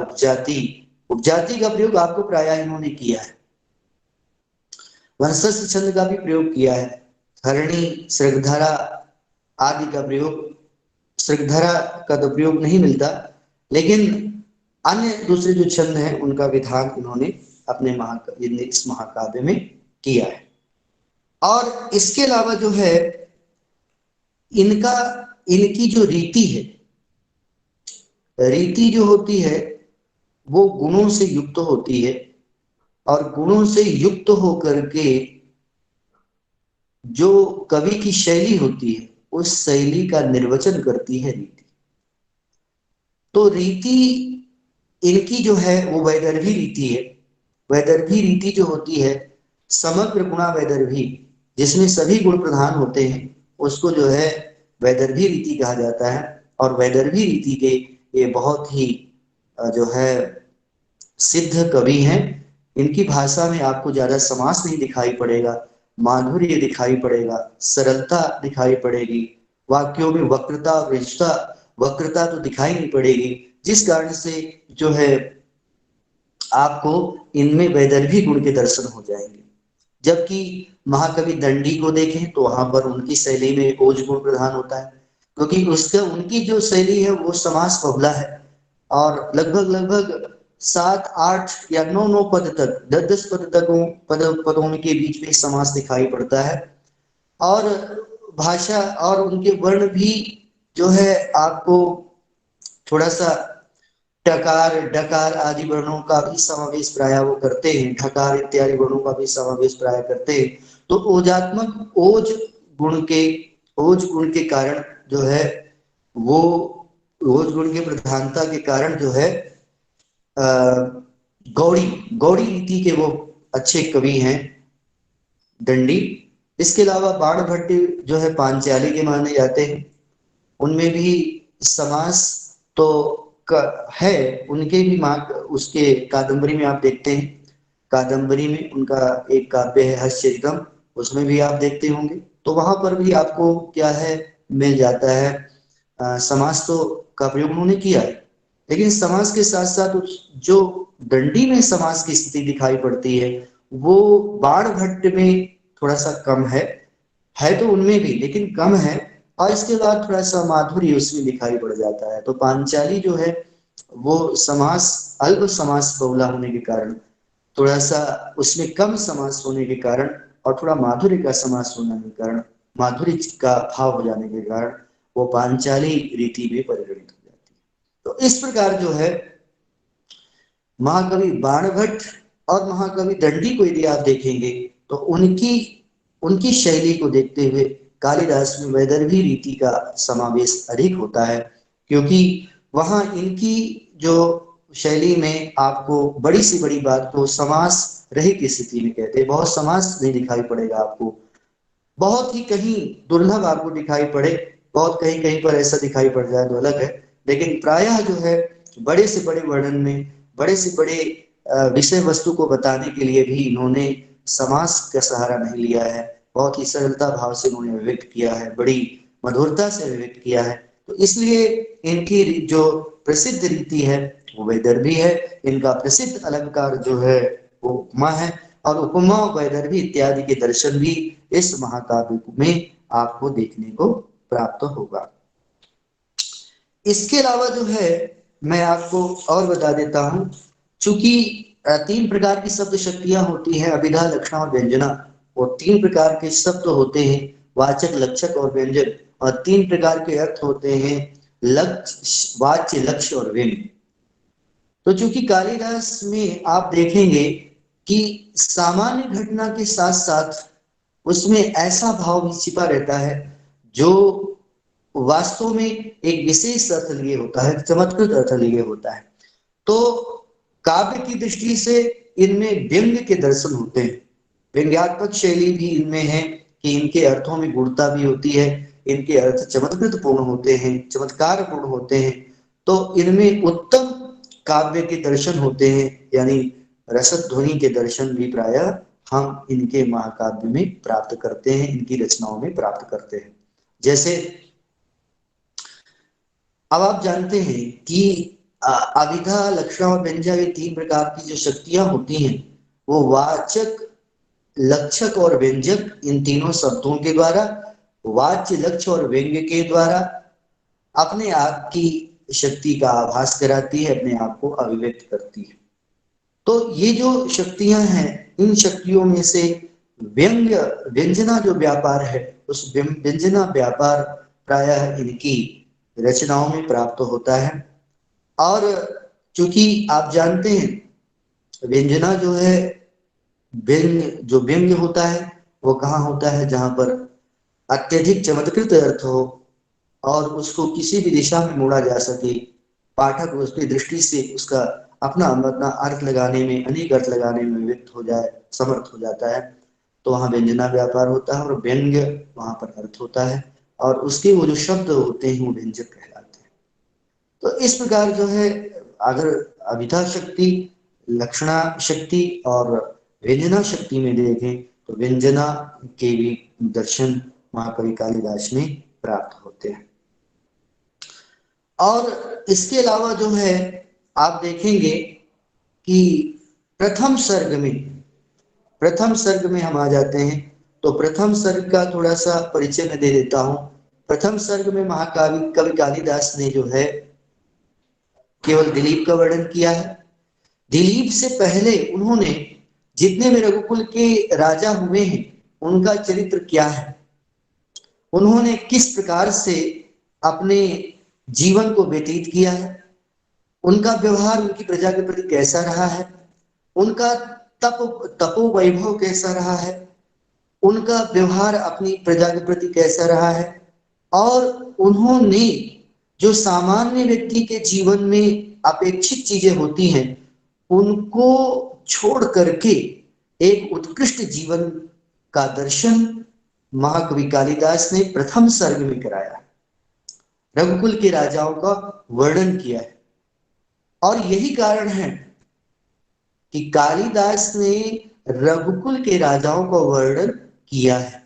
उपजाति का प्रयोग आपको प्रायः इन्होंने किया है। वंशस्थ छंद का भी प्रयोग किया है, हरणी, श्रृंगधारा आदि का प्रयोग, श्रृंगधारा का तो प्रयोग नहीं मिलता, लेकिन अन्य दूसरे जो छंद हैं उनका विधान इन्होंने अपने इस महाकाव्य में किया है। और इसके अलावा जो है इनकी जो रीति है, रीति जो होती है वो गुणों से युक्त होती है और गुणों से युक्त होकर के जो कवि की शैली होती है उस शैली का निर्वचन करती है रीति। तो रीति इनकी जो है वो वैदर्भी रीति है। वैदर्भी रीति जो होती है समग्र गुणा वैदर्भी, जिसमें सभी गुण प्रधान होते हैं, उसको जो है वैदर्भी रीति कहा जाता है। और वैदर्भी रीति के ये बहुत ही जो है सिद्ध कवि हैं। इनकी भाषा में आपको ज्यादा समास नहीं दिखाई पड़ेगा, माधुर्य दिखाई पड़ेगा, सरलता दिखाई पड़ेगी, वाक्यों में वक्रता वक्रता तो दिखाई नहीं पड़ेगी, जिस कारण से जो है आपको इनमें वैदर्भी गुण के दर्शन हो जाएंगे। जबकि महाकवि दंडी को देखें तो वहां पर उनकी शैली में ओज गुण प्रधान होता है, क्योंकि उसका उनकी जो शैली है वो समास बहुला है और लगभग 7-8 या 9 पद तक, 10 पद तक पदों के बीच में समास दिखाई पड़ता है। और भाषा और उनके वर्ण भी जो है आपको थोड़ा सा टकार डकार आदि वर्णों का भी समावेश प्राय वो करते हैं, ढकार इत्यादि वर्णों का भी समावेश प्राय करते हैं। तो ओजात्मक ओज गुण के कारण जो है वो ओज गुण के प्रधानता के कारण जो है गौड़ी रीति के वो अच्छे कवि हैं दंडी। इसके अलावा बाणभट्ट जो है पांचाली के माने जाते हैं, उनमें भी समास तो है, उनके भी उसके कादम्बरी में आप देखते हैं, कादम्बरी में उनका एक काव्य है हर्षचरितम, उसमें भी आप देखते होंगे, तो वहां पर भी आपको क्या है मिल जाता है। समास तो का प्रयोग उन्होंने किया है, लेकिन समास के साथ साथ जो दंडी में समास की स्थिति दिखाई पड़ती है वो बाणभट्ट में थोड़ा सा कम है तो उनमें भी लेकिन कम है। और इसके बाद थोड़ा सा माधुर्य उसमें दिखाई पड़ जाता है। तो पांचाली जो है वो समास अल्प समास बहुला होने के कारण, थोड़ा सा उसमें कम समास होने के कारण और थोड़ा माधुर्य का समास होने के कारण, माधुर्य का भाव हो जाने के कारण वो पांचाली रीति में परिगणित हो जाती है। तो इस प्रकार जो है महाकवि बाणभट्ट और महाकवि दंडी को यदि आप देखेंगे तो उनकी उनकी शैली को देखते हुए कालिदास में वैदर्भी रीति का समावेश अधिक होता है, क्योंकि वहां इनकी जो शैली में आपको बड़ी से बड़ी बात को समास रहित स्थिति में कहते हैं, बहुत समास नहीं दिखाई पड़ेगा आपको, बहुत ही कहीं दुर्लभ आपको दिखाई पड़े, बहुत कहीं कहीं पर ऐसा दिखाई पड़ जाए तो अलग है, लेकिन प्रायः जो है बड़े से बड़े वर्णन में, बड़े से बड़े विषय वस्तु को बताने के लिए भी इन्होंने समास का सहारा नहीं लिया है, बहुत ही सरलता भाव से उन्होंने व्यक्त किया है, बड़ी मधुरता से व्यक्त किया है। तो इसलिए इनकी जो प्रसिद्ध रीति है वो वैदर्भी है, इनका प्रसिद्ध अलंकार जो है वो उपमा है, और उपमा वैदर्भी इत्यादि के दर्शन भी इस महाकाव्य में आपको देखने को प्राप्त होगा। इसके अलावा जो है मैं आपको और बता देता हूं, चूंकि तीन प्रकार की शब्द शक्तियां होती हैं, अभिधा लक्षणा और व्यंजना, और तीन प्रकार के शब्द होते हैं, वाचक लक्षक और व्यंजन, और तीन प्रकार के अर्थ होते हैं, लक्ष्य वाच्य लक्ष्य और व्यंग्य। तो चूंकि कालिदास में आप देखेंगे कि सामान्य घटना के साथ साथ उसमें ऐसा भाव भी छिपा रहता है जो वास्तव में एक विशेष अर्थ लिए होता है, चमत्कृत अर्थ लिए होता है। तो काव्य की दृष्टि से इनमें व्यंग्य के दर्शन होते हैं, व्यंग्यात्मक शैली भी इनमें है कि इनके अर्थों में गुणता भी होती है, इनके अर्थ चमत्कृत पूर्ण होते हैं, चमत्कार पूर्ण होते हैं। तो इनमें उत्तम काव्य के दर्शन होते हैं, यानी रसद ध्वनि के दर्शन भी प्रायः हम इनके महाकाव्य में प्राप्त करते हैं, इनकी रचनाओं में प्राप्त करते हैं। जैसे अब आप जानते हैं कि अभिधा लक्षण और व्यंजन, ये तीन प्रकार की जो शक्तियां होती हैं वो वाचक लक्षक और व्यंजक इन तीनों शब्दों के द्वारा, वाच्य लक्ष्य और व्यंग्य के द्वारा अपने आप की शक्ति का आभास कराती है, अपने आप को अभिव्यक्त करती है। तो ये जो शक्तियां हैं, इन शक्तियों में से व्यंग्य व्यंजना जो व्यापार है, उस व्यंजना व्यापार प्रायः इनकी रचनाओं में प्राप्त होता है। और चूंकि आप जानते हैं व्यंजना जो है, व्यंग्य होता है वो कहाँ होता है, जहां पर अत्यधिक चमत्कृत अर्थ हो और उसको किसी भी दिशा में मोड़ा जा सके, पाठक उसकी दृष्टि से उसका अपना अपना अर्थ लगाने में, अनेक अर्थ लगाने में व्यक्त हो जाए, समर्थ हो जाता है, तो वहां व्यंजना व्यापार होता है और व्यंग्य वहां पर अर्थ होता है, और उसके वो जो शब्द होते हैं वो व्यंजक कहलाते हैं। तो इस प्रकार जो है, अगर अभिधा शक्ति, लक्षणा शक्ति और व्यंजना शक्ति में देखें तो व्यंजना के भी दर्शन महाकवि कालिदास में प्राप्त होते हैं। और इसके अलावा जो है आप देखेंगे कि प्रथम सर्ग में हम आ जाते हैं, तो प्रथम सर्ग का थोड़ा सा परिचय मैं दे देता हूं। प्रथम सर्ग में महाकाव्य कवि कालिदास ने जो है केवल दिलीप का वर्णन किया है। दिलीप से पहले उन्होंने जितने भी रघुकुल के राजा हुए हैं उनका चरित्र क्या है, उन्होंने किस प्रकार से अपने जीवन को व्यतीत किया है, उनका व्यवहार उनकी प्रजा के प्रति कैसा रहा है, उनका तपो वैभव कैसा रहा है, उनका व्यवहार अपनी प्रजा के प्रति कैसा रहा है, और उन्होंने जो सामान्य व्यक्ति के जीवन में अपेक्षित चीजें होती हैं उनको छोड़ करके एक उत्कृष्ट जीवन का दर्शन महाकवि कालिदास ने प्रथम सर्ग में कराया, रघुकुल के राजाओं का वर्णन किया है। और यही कारण है कि कालिदास ने रघुकुल के राजाओं का वर्णन किया है,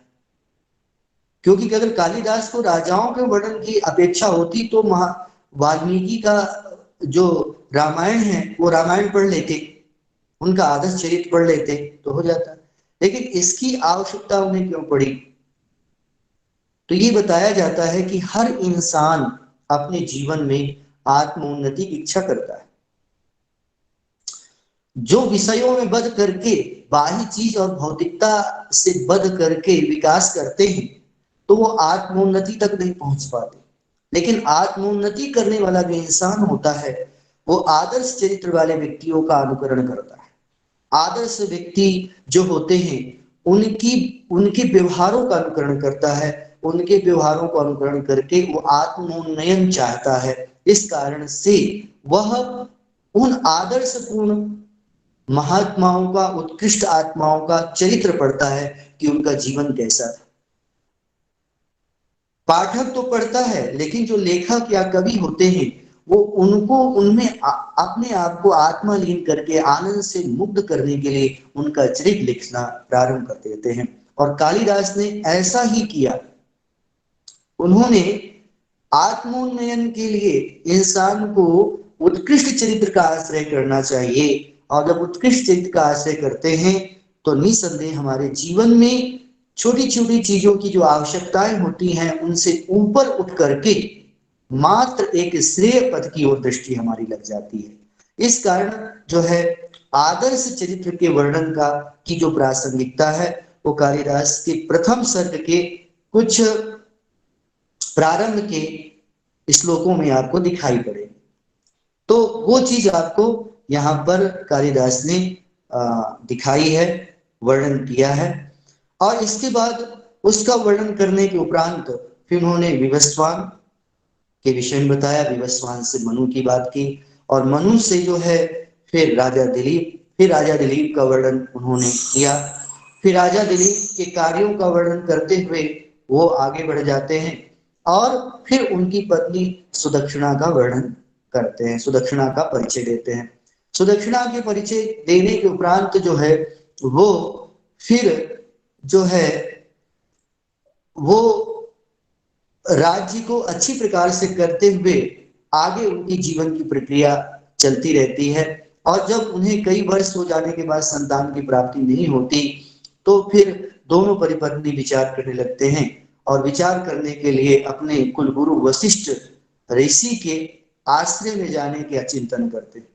क्योंकि अगर कालिदास को राजाओं के वर्णन की अपेक्षा होती तो वाल्मीकि का जो रामायण है वो रामायण पढ़ लेते, उनका आदर्श चरित्र पढ़ लेते तो हो जाता। लेकिन इसकी आवश्यकता उन्हें क्यों पड़ी? तो ये बताया जाता है कि हर इंसान अपने जीवन में आत्मोन्नति की इच्छा करता है। जो विषयों में बध करके, बाह्य चीज और भौतिकता से बध करके विकास करते हैं तो वो आत्मोन्नति तक नहीं पहुंच पाते। लेकिन आत्मोन्नति करने वाला जो इंसान होता है वो आदर्श चरित्र वाले व्यक्तियों का अनुकरण करता है। आदर्श व्यक्ति जो होते हैं उनकी उनके व्यवहारों का अनुकरण करता है, उनके व्यवहारों को अनुकरण करके वो आत्मोन्नयन चाहता है। इस कारण से वह उन आदर्शपूर्ण महात्माओं का, उत्कृष्ट आत्माओं का चरित्र पढ़ता है कि उनका जीवन कैसा था। पाठक तो पढ़ता है, लेकिन जो लेखक या कवि होते हैं वो उनको उनमें अपने आप को आत्मलीन करके आनंद से मुग्ध करने के लिए उनका चरित्र लिखना प्रारंभ कर देते हैं। और कालिदास ने ऐसा ही किया। उन्होंने आत्मोन्नयन के लिए इंसान को उत्कृष्ट चरित्र का आश्रय करना चाहिए, और जब उत्कृष्ट चरित्र का आश्रय करते हैं तो निसंदेह हमारे जीवन में छोटी छोटी चीजों की जो आवश्यकताएं होती हैं उनसे ऊपर उठ करके मात्र एक श्रेय पद की ओर दृष्टि हमारी लग जाती है। इस कारण जो है आदर्श चरित्र के वर्णन का की जो प्रासंगिकता है वो कालिदास के प्रथम सर्ग के कुछ प्रारंभ के श्लोकों में आपको दिखाई पड़े। तो वो चीज आपको यहाँ पर कालिदास ने दिखाई है, वर्णन किया है। और इसके बाद उसका वर्णन करने के उपरांत फिर उन्होंने विवस्वान के विषय में बताया, विवस्वान से मनु की बात की, और मनु से जो है फिर राजा दिलीप, फिर राजा दिलीप का वर्णन उन्होंने किया। फिर राजा दिलीप के कार्यों का वर्णन करते हुए वो आगे बढ़ जाते हैं और फिर उनकी पत्नी सुदक्षिणा का वर्णन करते हैं, सुदक्षिणा का परिचय देते हैं। सुदक्षिणा के परिचय देने के उपरांत जो है वो फिर जो है वो राज्य को अच्छी प्रकार से करते हुए आगे उनकी जीवन की प्रक्रिया चलती रहती है। और जब उन्हें कई वर्ष हो जाने के बाद संतान की प्राप्ति नहीं होती तो फिर दोनों परिपत्नी विचार करने लगते हैं और विचार करने के लिए अपने कुलगुरु वशिष्ठ ऋषि के आश्रय में जाने का चिंतन करते हैं।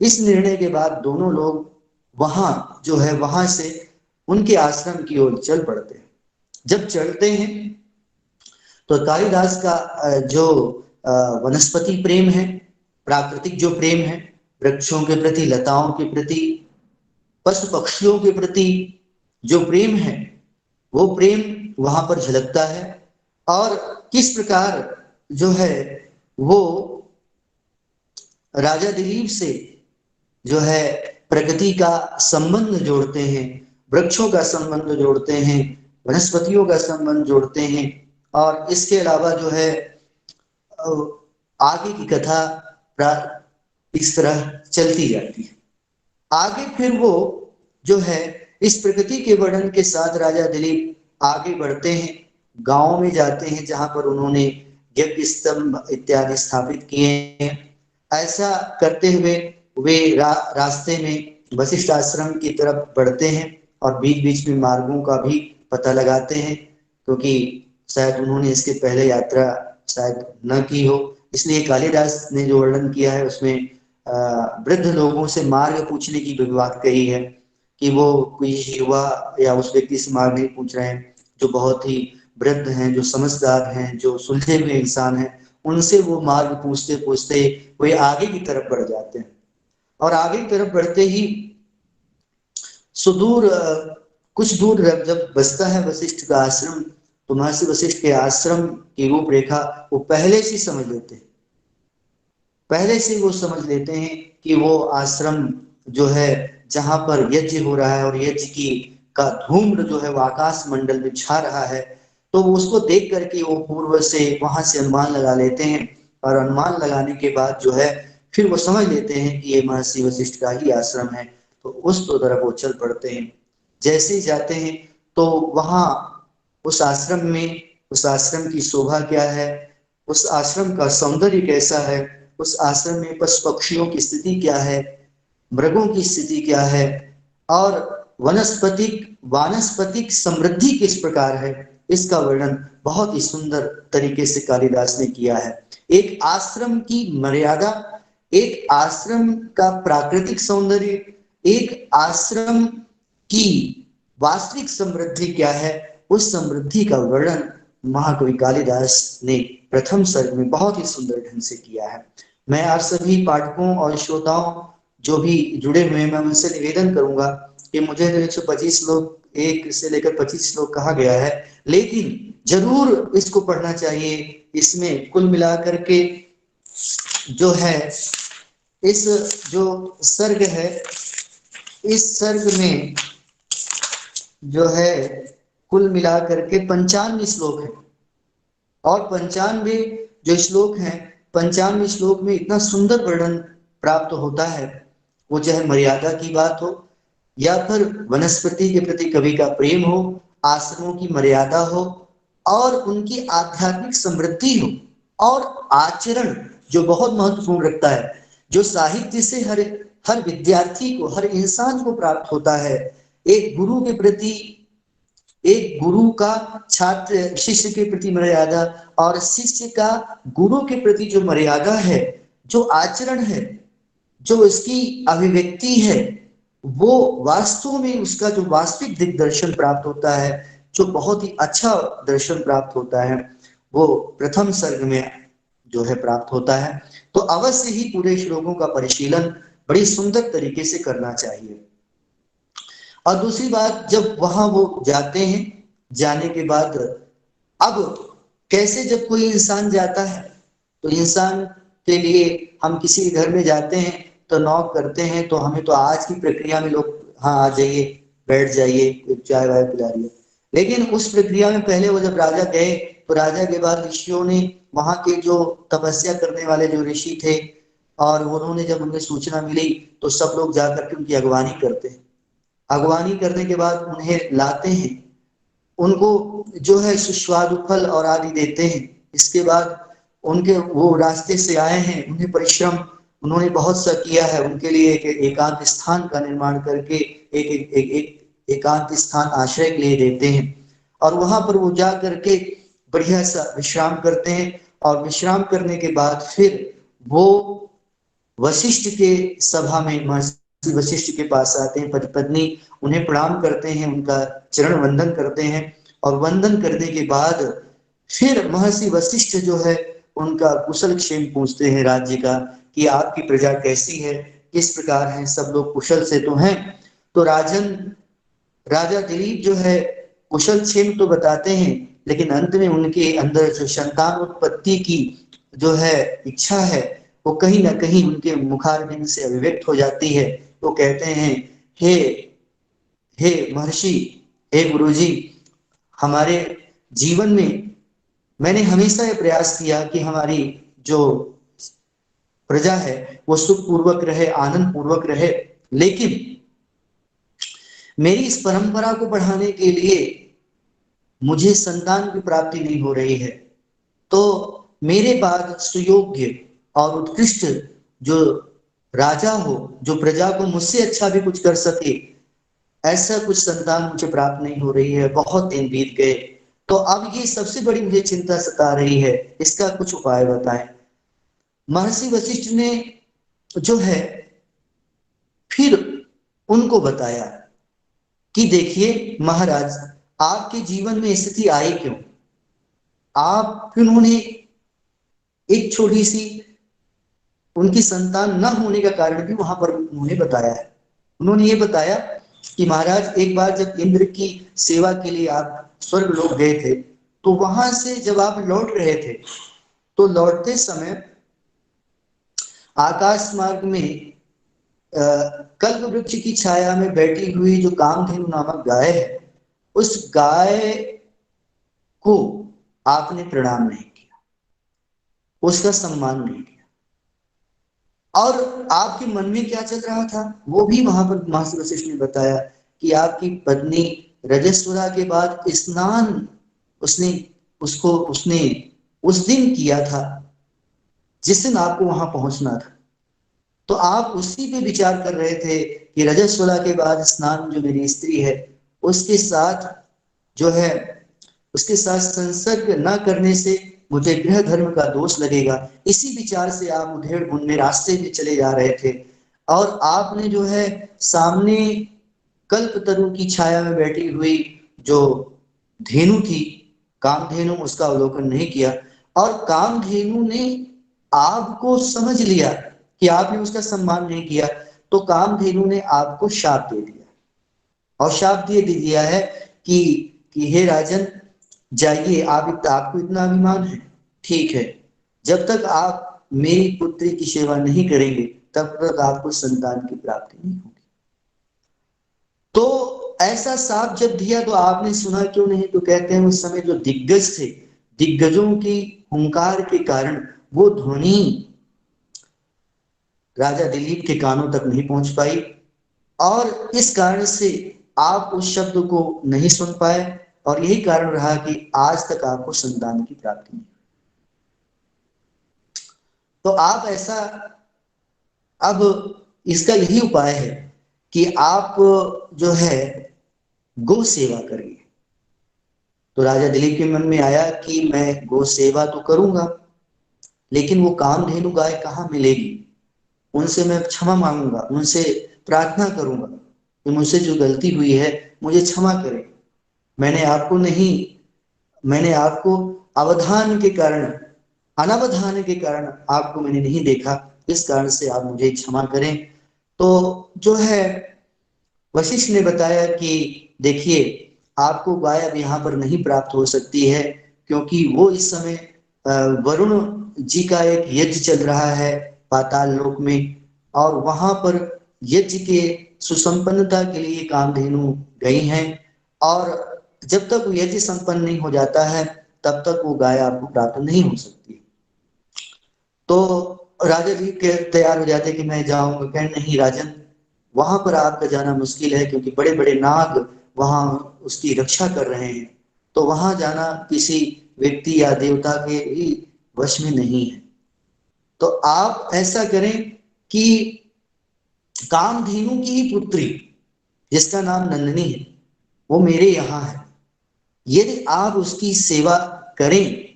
इस निर्णय के बाद दोनों लोग वहां जो है वहां से उनके आश्रम की ओर चल पड़ते हैं। जब चलते हैं तो कालिदास का जो वनस्पति प्रेम है, प्राकृतिक जो प्रेम है, वृक्षों के प्रति, लताओं के प्रति, पशु पक्षियों के प्रति जो प्रेम है वो प्रेम वहां पर झलकता है। और किस प्रकार जो है वो राजा दिलीप से जो है प्रकृति का संबंध जोड़ते हैं, वृक्षों का संबंध जोड़ते हैं, वनस्पतियों का संबंध जोड़ते हैं। और इसके अलावा जो है आगे की कथा इस तरह चलती जाती है। आगे फिर वो जो है इस प्रकृति के वर्णन के साथ राजा दिलीप आगे बढ़ते हैं, गांव में जाते हैं जहां पर उन्होंने यज्ञ स्तंभ इत्यादि स्थापित किए हैं। ऐसा करते हुए वे रास्ते में वशिष्ठ आश्रम की तरफ बढ़ते हैं और बीच बीच में मार्गों का भी पता लगाते हैं, क्योंकि शायद उन्होंने इसके पहले यात्रा शायद न की हो। इसलिए कालिदास ने जो वर्णन किया है उसमें वृद्ध लोगों से मार्ग पूछने की भी बात कही है कि वो कोई युवा या उस व्यक्ति से मार्ग नहीं पूछ रहे हैं जो बहुत ही वृद्ध हैं, जो समझदार हैं, जो सुलझे हुए इंसान हैं, उनसे वो मार्ग पूछते पूछते वे आगे की तरफ बढ़ जाते हैं। और आगे की तरफ बढ़ते ही सुदूर कुछ दूर जब बसता है वशिष्ठ का आश्रम तो महर्षि वशिष्ठ के आश्रम की रूपरेखा वो पहले से समझ लेते हैं, पहले से वो समझ लेते हैं कि वो आश्रम जो है जहां पर यज्ञ हो रहा है और यज्ञ की का धूम्र जो है वो आकाश मंडल में छा रहा है, तो वो उसको देख करके वो पूर्व से वहां से अनुमान लगा लेते हैं, और अनुमान लगाने के बाद जो है फिर वो समझ लेते हैं कि ये महर्षि वशिष्ठ का ही आश्रम है, तो उस तो तरफ वो चल पड़ते हैं। जैसे ही जाते हैं तो वहां उस आश्रम में, उस आश्रम की शोभा क्या है, उस आश्रम का सौंदर्य कैसा है, उस आश्रम में पशु पक्षियों की स्थिति क्या है, मृगों की स्थिति क्या है, और वनस्पतिक वानस्पतिक समृद्धि किस प्रकार है, इसका वर्णन बहुत ही सुंदर तरीके से कालिदास ने किया है। एक आश्रम की मर्यादा, एक आश्रम का प्राकृतिक सौंदर्य, एक आश्रम की वास्तविक समृद्धि क्या है, उस समृद्धि का वर्णन महाकवि कालिदास ने प्रथम सर्ग में बहुत ही सुंदर ढंग से किया है। मैं आप सभी पाठकों और श्रोताओं जो भी जुड़े हुए हैं, मैं उनसे निवेदन करूंगा कि मुझे तो 125 श्लोक, 1 से लेकर 25 श्लोक कहा गया है, लेकिन जरूर इसको पढ़ना चाहिए। इसमें कुल मिलाकर के जो है, इस जो सर्ग है, इस सर्ग में जो है कुल मिलाकर के 95 श्लोक है, और 95 जो श्लोक हैं, 95 श्लोक में इतना सुंदर वर्णन प्राप्त होता है, वो चाहे मर्यादा की बात हो, या फिर वनस्पति के प्रति कवि का प्रेम हो, आश्रमों की मर्यादा हो, और उनकी आध्यात्मिक समृद्धि हो, और आचरण जो बहुत महत्वपूर्ण रखता है, जो साहित्य से हर हर विद्यार्थी को, हर इंसान को प्राप्त होता है। एक गुरु के प्रति, एक गुरु का छात्र शिष्य के प्रति मर्यादा, और शिष्य का गुरु के प्रति जो मर्यादा है, जो आचरण है, जो इसकी अभिव्यक्ति है, वो वास्तव में उसका जो वास्तविक दिग्दर्शन प्राप्त होता है, जो बहुत ही अच्छा दर्शन प्राप्त होता है, वो प्रथम सर्ग में जो है प्राप्त होता है। तो अवश्य ही पूरे श्लोकों का परिशीलन बड़ी सुंदर तरीके से करना चाहिए। और दूसरी बात, जब वहां वो जाते हैं, जाने के बाद अब कैसे, जब कोई इंसान जाता है तो इंसान के लिए, हम किसी घर में जाते हैं तो नॉक करते हैं, तो हमें तो आज की प्रक्रिया में लोग हाँ आ जाइए, बैठ जाइए, चाय वाय पिला रही है, लेकिन उस प्रक्रिया में पहले वो जब राजा गए, तो राजा के बाद ऋषियों ने, वहां के जो तपस्या करने वाले जो ऋषि थे, और उन्होंने जब उन्हें सूचना मिली तो सब लोग जाकर के उनकी अगवानी करते हैं। अगवानी करने के बाद उन्हें लाते हैं, उनको जो है सुस्वादु फल और आदि देते हैं। इसके बाद उनके, वो रास्ते से आए हैं, उन्हें परिश्रम उन्होंने बहुत सा किया है, उनके लिए एक एकांत स्थान का निर्माण करके एक एकांत स्थान आश्रय के लिए देते हैं, और वहां पर वो जा करके बढ़िया सा विश्राम करते हैं, और विश्राम करने के बाद फिर वो वशिष्ठ के सभा में, महर्षि वशिष्ठ के पास आते हैं, पति पत्नी उन्हें प्रणाम करते हैं, उनका चरण वंदन करते हैं, और वंदन करने के बाद फिर महर्षि वशिष्ठ जो है उनका कुशल क्षेम पूछते हैं राज्य का, कि आपकी प्रजा कैसी है, किस प्रकार है, सब लोग कुशल से तो हैं। तो राजा दिलीप जो है कुशल क्षेम तो बताते हैं, लेकिन अंत में उनके अंदर जो संतान उत्पत्ति की जो है इच्छा है, वो कहीं ना कहीं उनके मुखारबिंद से अभिव्यक्त हो जाती है। वो कहते हैं, हे हे महर्षि, हे गुरुजी, हमारे जीवन में मैंने हमेशा ये प्रयास किया कि हमारी जो प्रजा है वो सुखपूर्वक रहे, आनंद पूर्वक रहे, लेकिन मेरी इस परंपरा को बढ़ाने के लिए मुझे संतान की प्राप्ति नहीं हो रही है, तो मेरे बाद सुयोग्य और उत्कृष्ट जो राजा हो, जो प्रजा को मुझसे अच्छा भी कुछ कर सके, ऐसा कुछ संतान मुझे प्राप्त नहीं हो रही है, बहुत दिन बीत गए, तो अब ये सबसे बड़ी मुझे चिंता सता रही है, इसका कुछ उपाय बताएं। महर्षि वशिष्ठ ने जो है फिर उनको बताया कि देखिए महाराज, आपके जीवन में स्थिति आई क्यों, आप, फिर उन्होंने एक छोटी सी उनकी संतान न होने का कारण भी वहां पर उन्होंने बताया है। उन्होंने ये बताया कि महाराज, एक बार जब इंद्र की सेवा के लिए आप स्वर्ग लोक गए थे, तो वहां से जब आप लौट रहे थे, तो लौटते समय आकाश मार्ग में कल्प वृक्ष की छाया में बैठी हुई जो कामधेनु नामक गाय है, उस गाय को आपने प्रणाम नहीं किया, उसका सम्मान नहीं किया। और आपके मन में क्या चल रहा था वो भी वहां पर महर्षि वशिष्ठ ने बताया कि आपकी पत्नी रजस्वला के बाद स्नान उसने उसने उस दिन किया था जिस दिन आपको वहां पहुंचना था। तो आप उसी पे विचार कर रहे थे कि रजस्वला के बाद स्नान जो मेरी स्त्री है उसके साथ जो है उसके साथ संसर्ग न करने से मुझे गृह धर्म का दोष लगेगा। इसी विचार से आप उधेड़ बुन में रास्ते में चले जा रहे थे और आपने जो है सामने कल्पतरु की छाया में बैठी हुई जो धेनु थी, कामधेनु, उसका अवलोकन नहीं किया। और कामधेनु ने आपको समझ लिया कि आपने उसका सम्मान नहीं किया, तो कामधेनु ने आपको शाप दे दिया और शाप दे दिया है कि हे राजन, जाइए, आपको इतना अभिमान है, ठीक है, जब तक आप मेरी पुत्री की सेवा नहीं करेंगे तब तक आपको संतान की प्राप्ति नहीं होगी। तो ऐसा साप जब दिया तो आपने सुना क्यों नहीं? तो कहते हैं उस समय जो दिग्गज थे, दिग्गजों की हुंकार के कारण वो ध्वनि राजा दिलीप के कानों तक नहीं पहुंच पाई और इस कारण से आप उस शब्द को नहीं सुन पाए और यही कारण रहा कि आज तक आपको संतान की प्राप्ति नहीं। तो आप ऐसा, अब इसका यही उपाय है कि आप जो है गौ सेवा करिए। तो राजा दिलीप के मन में आया कि मैं गौ सेवा तो करूंगा, लेकिन वो कामधेनु गाय कहाँ मिलेगी? उनसे मैं क्षमा मांगूंगा, उनसे प्रार्थना करूंगा कि मुझसे जो गलती हुई है मुझे क्षमा करें। मैंने आपको अवधान के कारण, अनवधान के कारण आपको मैंने नहीं देखा, इस कारण से आप मुझे क्षमा करें। तो जो है वशिष्ठ ने बताया कि देखिए, आपको गाय अब यहाँ पर नहीं प्राप्त हो सकती है क्योंकि वो इस समय वरुण जी का एक यज्ञ चल रहा है पाताल लोक में, और वहां पर यज्ञ के सुसंपन्नता के लिए कामधेनु गई हैं, और जब तक वो यज्ञ संपन्न नहीं हो जाता है तब तक वो गाय आपको प्राप्त नहीं हो सकती। तो राजा जी के तैयार हो जाते कि मैं जाऊंगा, कहें नहीं राजन, वहां पर आपका जाना मुश्किल है क्योंकि बड़े बड़े नाग वहां उसकी रक्षा कर रहे हैं, तो वहां जाना किसी व्यक्ति या देवता के भी वश में नहीं है। तो आप ऐसा करें कि कामधेनु की ही पुत्री जिसका नाम नंदिनी है वो मेरे यहाँ है, यदि आप उसकी सेवा करें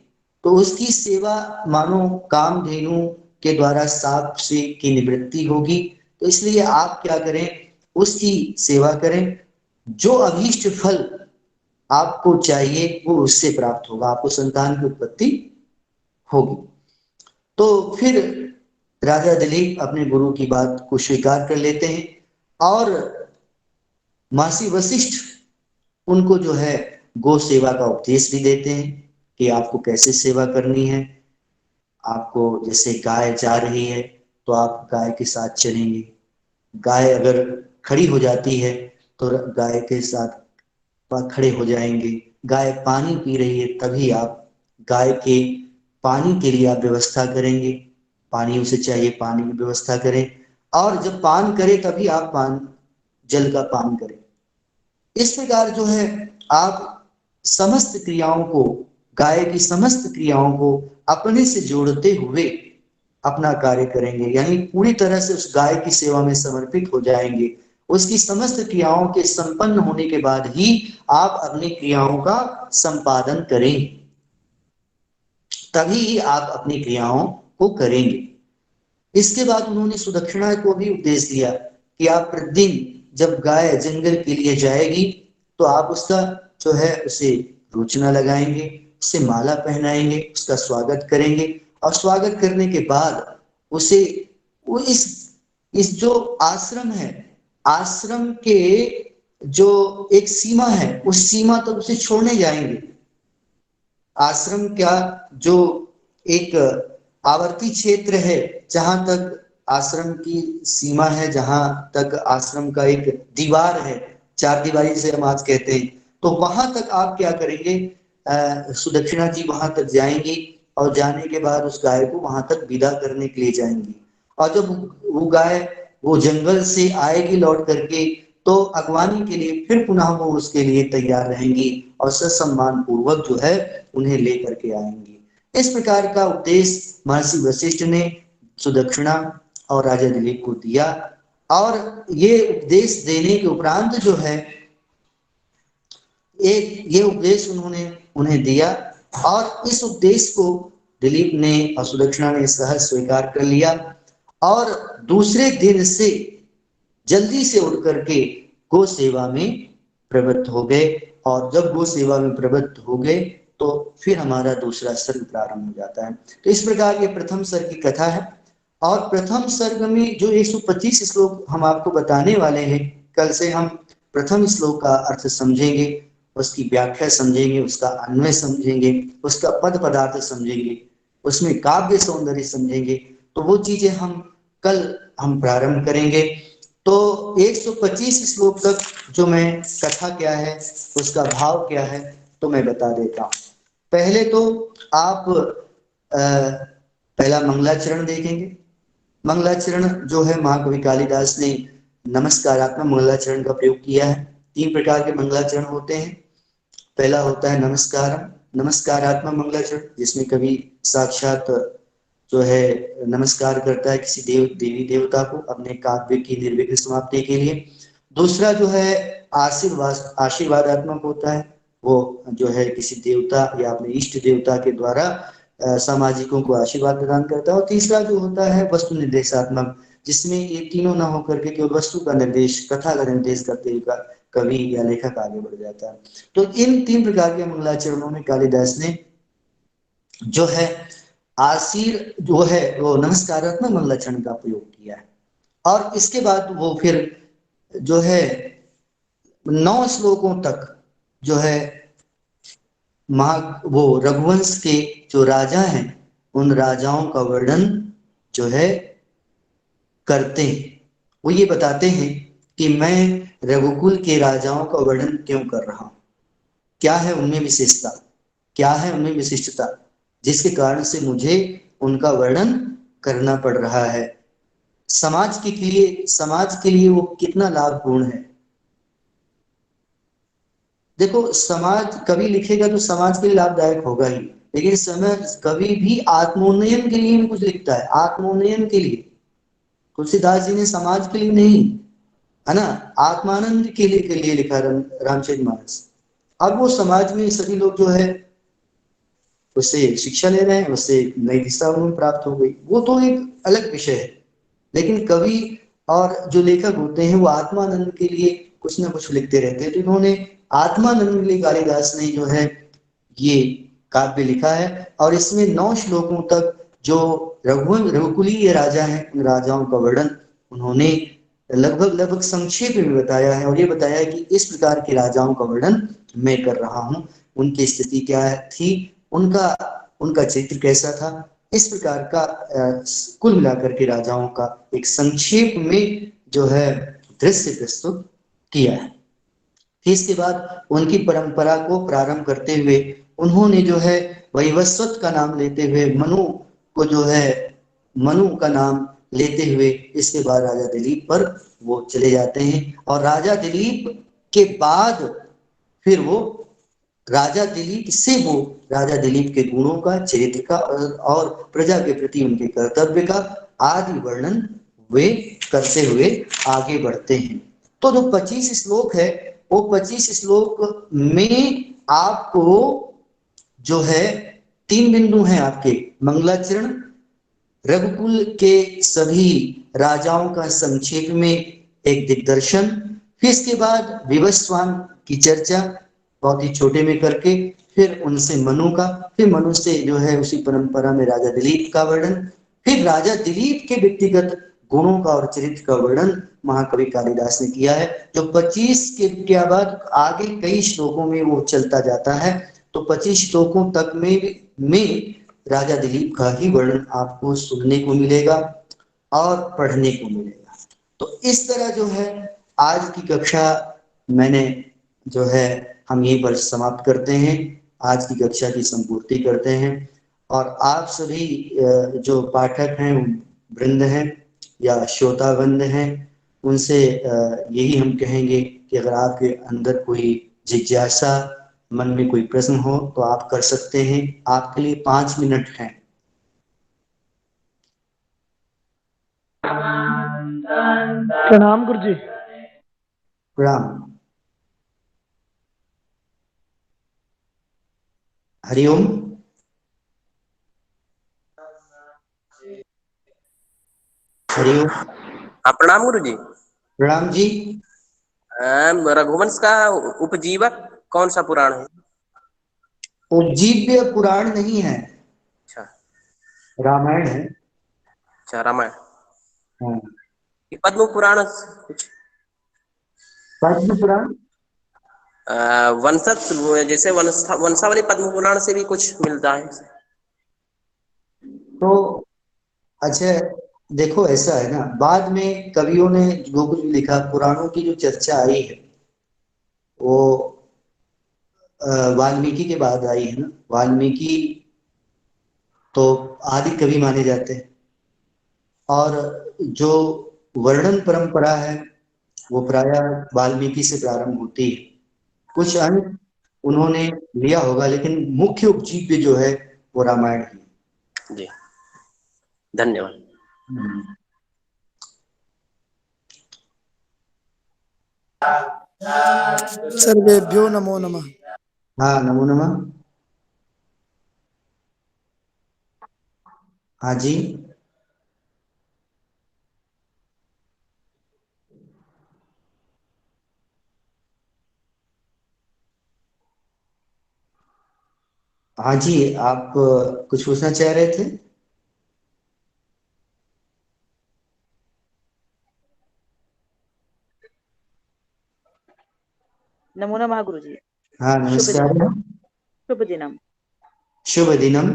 तो उसकी सेवा मानो कामधेनु के द्वारा साप से की निवृत्ति होगी। तो इसलिए आप क्या करें, उसकी सेवा करें, जो अभीष्ट फल आपको चाहिए वो उससे प्राप्त होगा, आपको संतान की उत्पत्ति होगी। तो फिर राजा दिलीप अपने गुरु की बात को स्वीकार कर लेते हैं और महर्षि वशिष्ठ उनको जो है गो सेवा का उपदेश भी देते हैं कि आपको कैसे सेवा करनी है। आपको जैसे गाय जा रही है तो आप गाय के साथ चलेंगे, गाय अगर खड़ी हो जाती है तो गाय के साथ खड़े हो जाएंगे, गाय पानी पी रही है तभी आप गाय के पानी के लिए आप व्यवस्था करेंगे, पानी उसे चाहिए, पानी की व्यवस्था करें, और जब पान करे तभी आप जल का पान करें। इस प्रकार जो है आप समस्त क्रियाओं को, गाय की समस्त क्रियाओं को अपने से जोड़ते हुए अपना कार्य करेंगे, यानी पूरी तरह से उस गाय की सेवा में समर्पित हो जाएंगे। उसकी समस्त क्रियाओं के संपन्न होने के बाद ही आप अपनी क्रियाओं का संपादन करेंगे, तभी आप अपनी क्रियाओं को करेंगे। इसके बाद उन्होंने सुदक्षिणा को भी उपदेश दिया कि आप प्रतिदिन जब गाय जंगल के लिए जाएगी तो आप उसका जो है उसे रोचना लगाएंगे, उसे माला पहनाएंगे, उसका स्वागत करेंगे, और स्वागत करने के बाद उसे वो इस जो आश्रम है, आश्रम के जो एक सीमा है उस सीमा तक उसे छोड़ने जाएंगे। आश्रम का जो एक आवर्ती क्षेत्र है जहां तक आश्रम की सीमा है, जहां तक आश्रम का एक दीवार है, चार दीवारी जिसे हम आज कहते हैं, तो वहां तक आप क्या करेंगे, सुदक्षिणा जी वहां तक जाएंगी और जाने के बाद उस गाय को वहां तक विदा करने के लिए जाएंगी। और जब वो गाय वो जंगल से आएगी लौट करके, तो अगवानी के लिए फिर पुनः वो उसके लिए तैयार रहेंगी और ससम्मान पूर्वक जो है उन्हें लेकर के आएंगी। इस प्रकार का उपदेश महर्षि वशिष्ठ ने सुदक्षिणा और राजा दिलीप को दिया। और ये उपदेश देने के उपरांत जो है एक ये उपदेश उन्होंने उन्हें दिया, और इस उपदेश को दिलीप ने और सुदक्षिणा ने सहज स्वीकार कर लिया, और दूसरे दिन से जल्दी से उठ करके गो सेवा में प्रवृत्त हो गए। और जब गो सेवा में प्रवृत्त हो गए तो फिर हमारा दूसरा सर्ग प्रारंभ हो जाता है। तो इस प्रकार ये प्रथम सर्ग की कथा है। और प्रथम सर्ग में जो 125 श्लोक हम आपको बताने वाले हैं, कल से हम प्रथम श्लोक का अर्थ समझेंगे, उसकी व्याख्या समझेंगे, उसका अन्वय समझेंगे, उसका पद पदार्थ समझेंगे, उसमें काव्य सौंदर्य समझेंगे। तो वो चीजें कल हम प्रारंभ करेंगे। तो 125 श्लोक तक जो मैं कथा क्या है, उसका भाव क्या है, तो मैं बता देता हूं। पहले तो आप पहला मंगलाचरण देखेंगे। मंगलाचरण जो है महाकवि कालिदास ने नमस्कारात्मक मंगलाचरण का प्रयोग किया है। 3 प्रकार के मंगलाचरण होते हैं। पहला होता है नमस्कारात्मक मंगलाचरण, जिसमें कवि साक्षात जो है नमस्कार करता है किसी देवी देवता को अपने काव्य की निर्विघ्न समाप्ति के लिए। दूसरा जो है आशीर्वादात्मक होता है, वो जो है किसी देवता या अपने इष्ट देवता के द्वारा सामाजिकों को आशीर्वाद प्रदान करता है। और तीसरा जो होता है वस्तु निर्देशात्मक, जिसमें ये तीनों ना होकर के केवल वस्तु का निर्देश, कथा का निर्देश करते हुए कवि या लेखक आगे बढ़ जाता है। तो इन 3 प्रकार के मंगलाचरणों में कालिदास ने जो है जो है वो नमस्कारात्मक मंगलाचरण का प्रयोग किया है। और इसके बाद वो फिर जो है 9 श्लोकों तक जो है वो रघुवंश के जो राजा हैं उन राजाओं का वर्णन जो है करते हैं। वो ये बताते हैं कि मैं रघुकुल के राजाओं का वर्णन क्यों कर रहा हूं, क्या है उनमें विशेषता, क्या है उनमें विशिष्टता, जिसके कारण से मुझे उनका वर्णन करना पड़ रहा है। समाज के लिए वो कितना लाभपूर्ण है। देखो, समाज कवि लिखेगा तो समाज के लिए लाभदायक होगा ही, लेकिन कवि भी आत्मोन्नयन के लिए भी कुछ लिखता है, आत्मोन्नयन के लिए। तुलसीदास जी ने समाज के लिए नहीं, है ना, आत्मानंद के लिए लिखा रामचरितमानस। अब वो समाज में सभी लोग जो है उससे शिक्षा ले रहे हैं, उससे नई दिशा उन्हें प्राप्त हो गई, वो तो एक अलग विषय है। लेकिन कवि और जो लेखक होते हैं वो आत्मानंद के लिए कुछ ना कुछ लिखते रहते हैं। तो इन्होंने आत्मानंद के लिए कालिदास ने जो है ये काव्य लिखा है। और इसमें 9 श्लोकों तक जो रघुकुलीय राजा हैं उन राजाओं का वर्णन उन्होंने लगभग संक्षेप में बताया है। और ये बताया है कि इस प्रकार के राजाओं का वर्णन मैं कर रहा हूं, उनकी स्थिति क्या थी, उनका चरित्र कैसा था, इस प्रकार का कुल मिलाकर के राजाओं का एक संक्षेप में जो है दृश्य प्रस्तुत किया है। इसके बाद उनकी परंपरा को प्रारंभ करते हुए उन्होंने जो है वैवस्वत का नाम लेते हुए मनु का नाम लेते हुए इसके बाद राजा दिलीप पर वो चले जाते हैं। और राजा दिलीप के बाद फिर वो राजा दिलीप के गुणों का, चरित्र का और प्रजा के प्रति उनके कर्तव्य का आदि वर्णन वे करते हुए आगे बढ़ते हैं। तो जो 25 श्लोक है वो 25 श्लोक में आपको जो है 3 बिंदु हैं आपके, मंगलाचरण, रघुकुल के सभी राजाओं का संक्षेप में एक दिग्दर्शन, फिर इसके बाद विवस्वान की चर्चा बहुत ही छोटे में करके, फिर उनसे मनु का, फिर मनु से जो है उसी परंपरा में राजा दिलीप का वर्णन, फिर राजा दिलीप के व्यक्तिगत गुणों का और चरित्र का वर्णन महाकवि कालिदास ने किया है। जो 25 के बाद आगे कई श्लोकों में वो चलता जाता है। तो 25 श्लोकों तक में राजा दिलीप का ही वर्णन आपको सुनने को मिलेगा। और पढ़ने को मिलेगा। तो इस तरह जो है आज की कक्षा मैंने जो है हम यहीं पर समाप्त करते हैं, आज की कक्षा की संपूर्ति करते हैं। और आप सभी जो पाठक हैं, वृंद हैं या श्रोता वृंद हैं, उनसे यही हम कहेंगे कि अगर आपके अंदर कोई जिज्ञासा, मन में कोई प्रश्न हो तो आप कर सकते हैं। आपके लिए 5 मिनट हैं। प्रणाम गुरुजी। प्रणाम। हरिओम। हरिओम। प्रणाम गुरु जी। प्रणाम जी। रघुवंश का उपजीवक कौन सा पुराण है? उपजीव्य पुराण नहीं है, अच्छा रामायण है। अच्छा, रामायण। हाँ। ये पद्म पुराण कुछ पद्म पुराण वंशज, जैसे वंशावली पद्म पुराण से भी कुछ मिलता है। तो अच्छा, देखो ऐसा है ना, बाद में कवियों ने जो कुछ भी लिखा, पुराणों की जो चर्चा आई है वो वाल्मीकि के बाद आई है ना। वाल्मीकि तो आदि कवि माने जाते हैं, और जो वर्णन परंपरा है वो प्रायः वाल्मीकि से प्रारंभ होती है। कुछ अन्य उन्होंने लिया होगा, लेकिन मुख्य उपजीव्य जो है वो रामायण है। जी, धन्यवाद। सर्वेभ्यो नमो नमः। हाँ, नमो नमः। हाँ जी। हाँ जी, आप कुछ पूछना चाह रहे थे? नमो नमः गुरुजी। हाँ, नमस्कार। शुभ दिनम। शुभ दिनम।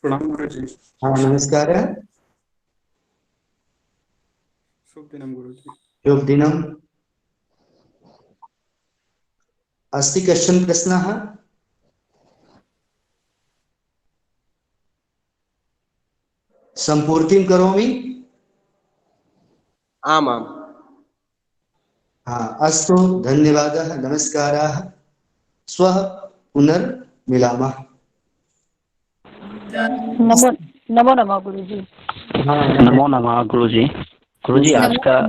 प्रणाम गुरुजी। हाँ, नमस्कार। शुभ दिनम गुरुजी। शुभ दिनम। अस्ति कश्चन प्रश्नः? संपूर्तिं करोमि। आम आम। हाँ, अस्तु, धन्यवादः, नमस्काराः। श्वः पुनर्मिलामः। नमो नमो नमः गुरुजी। हाँ, नमो नमः गुरुजी। गुरुजी आज का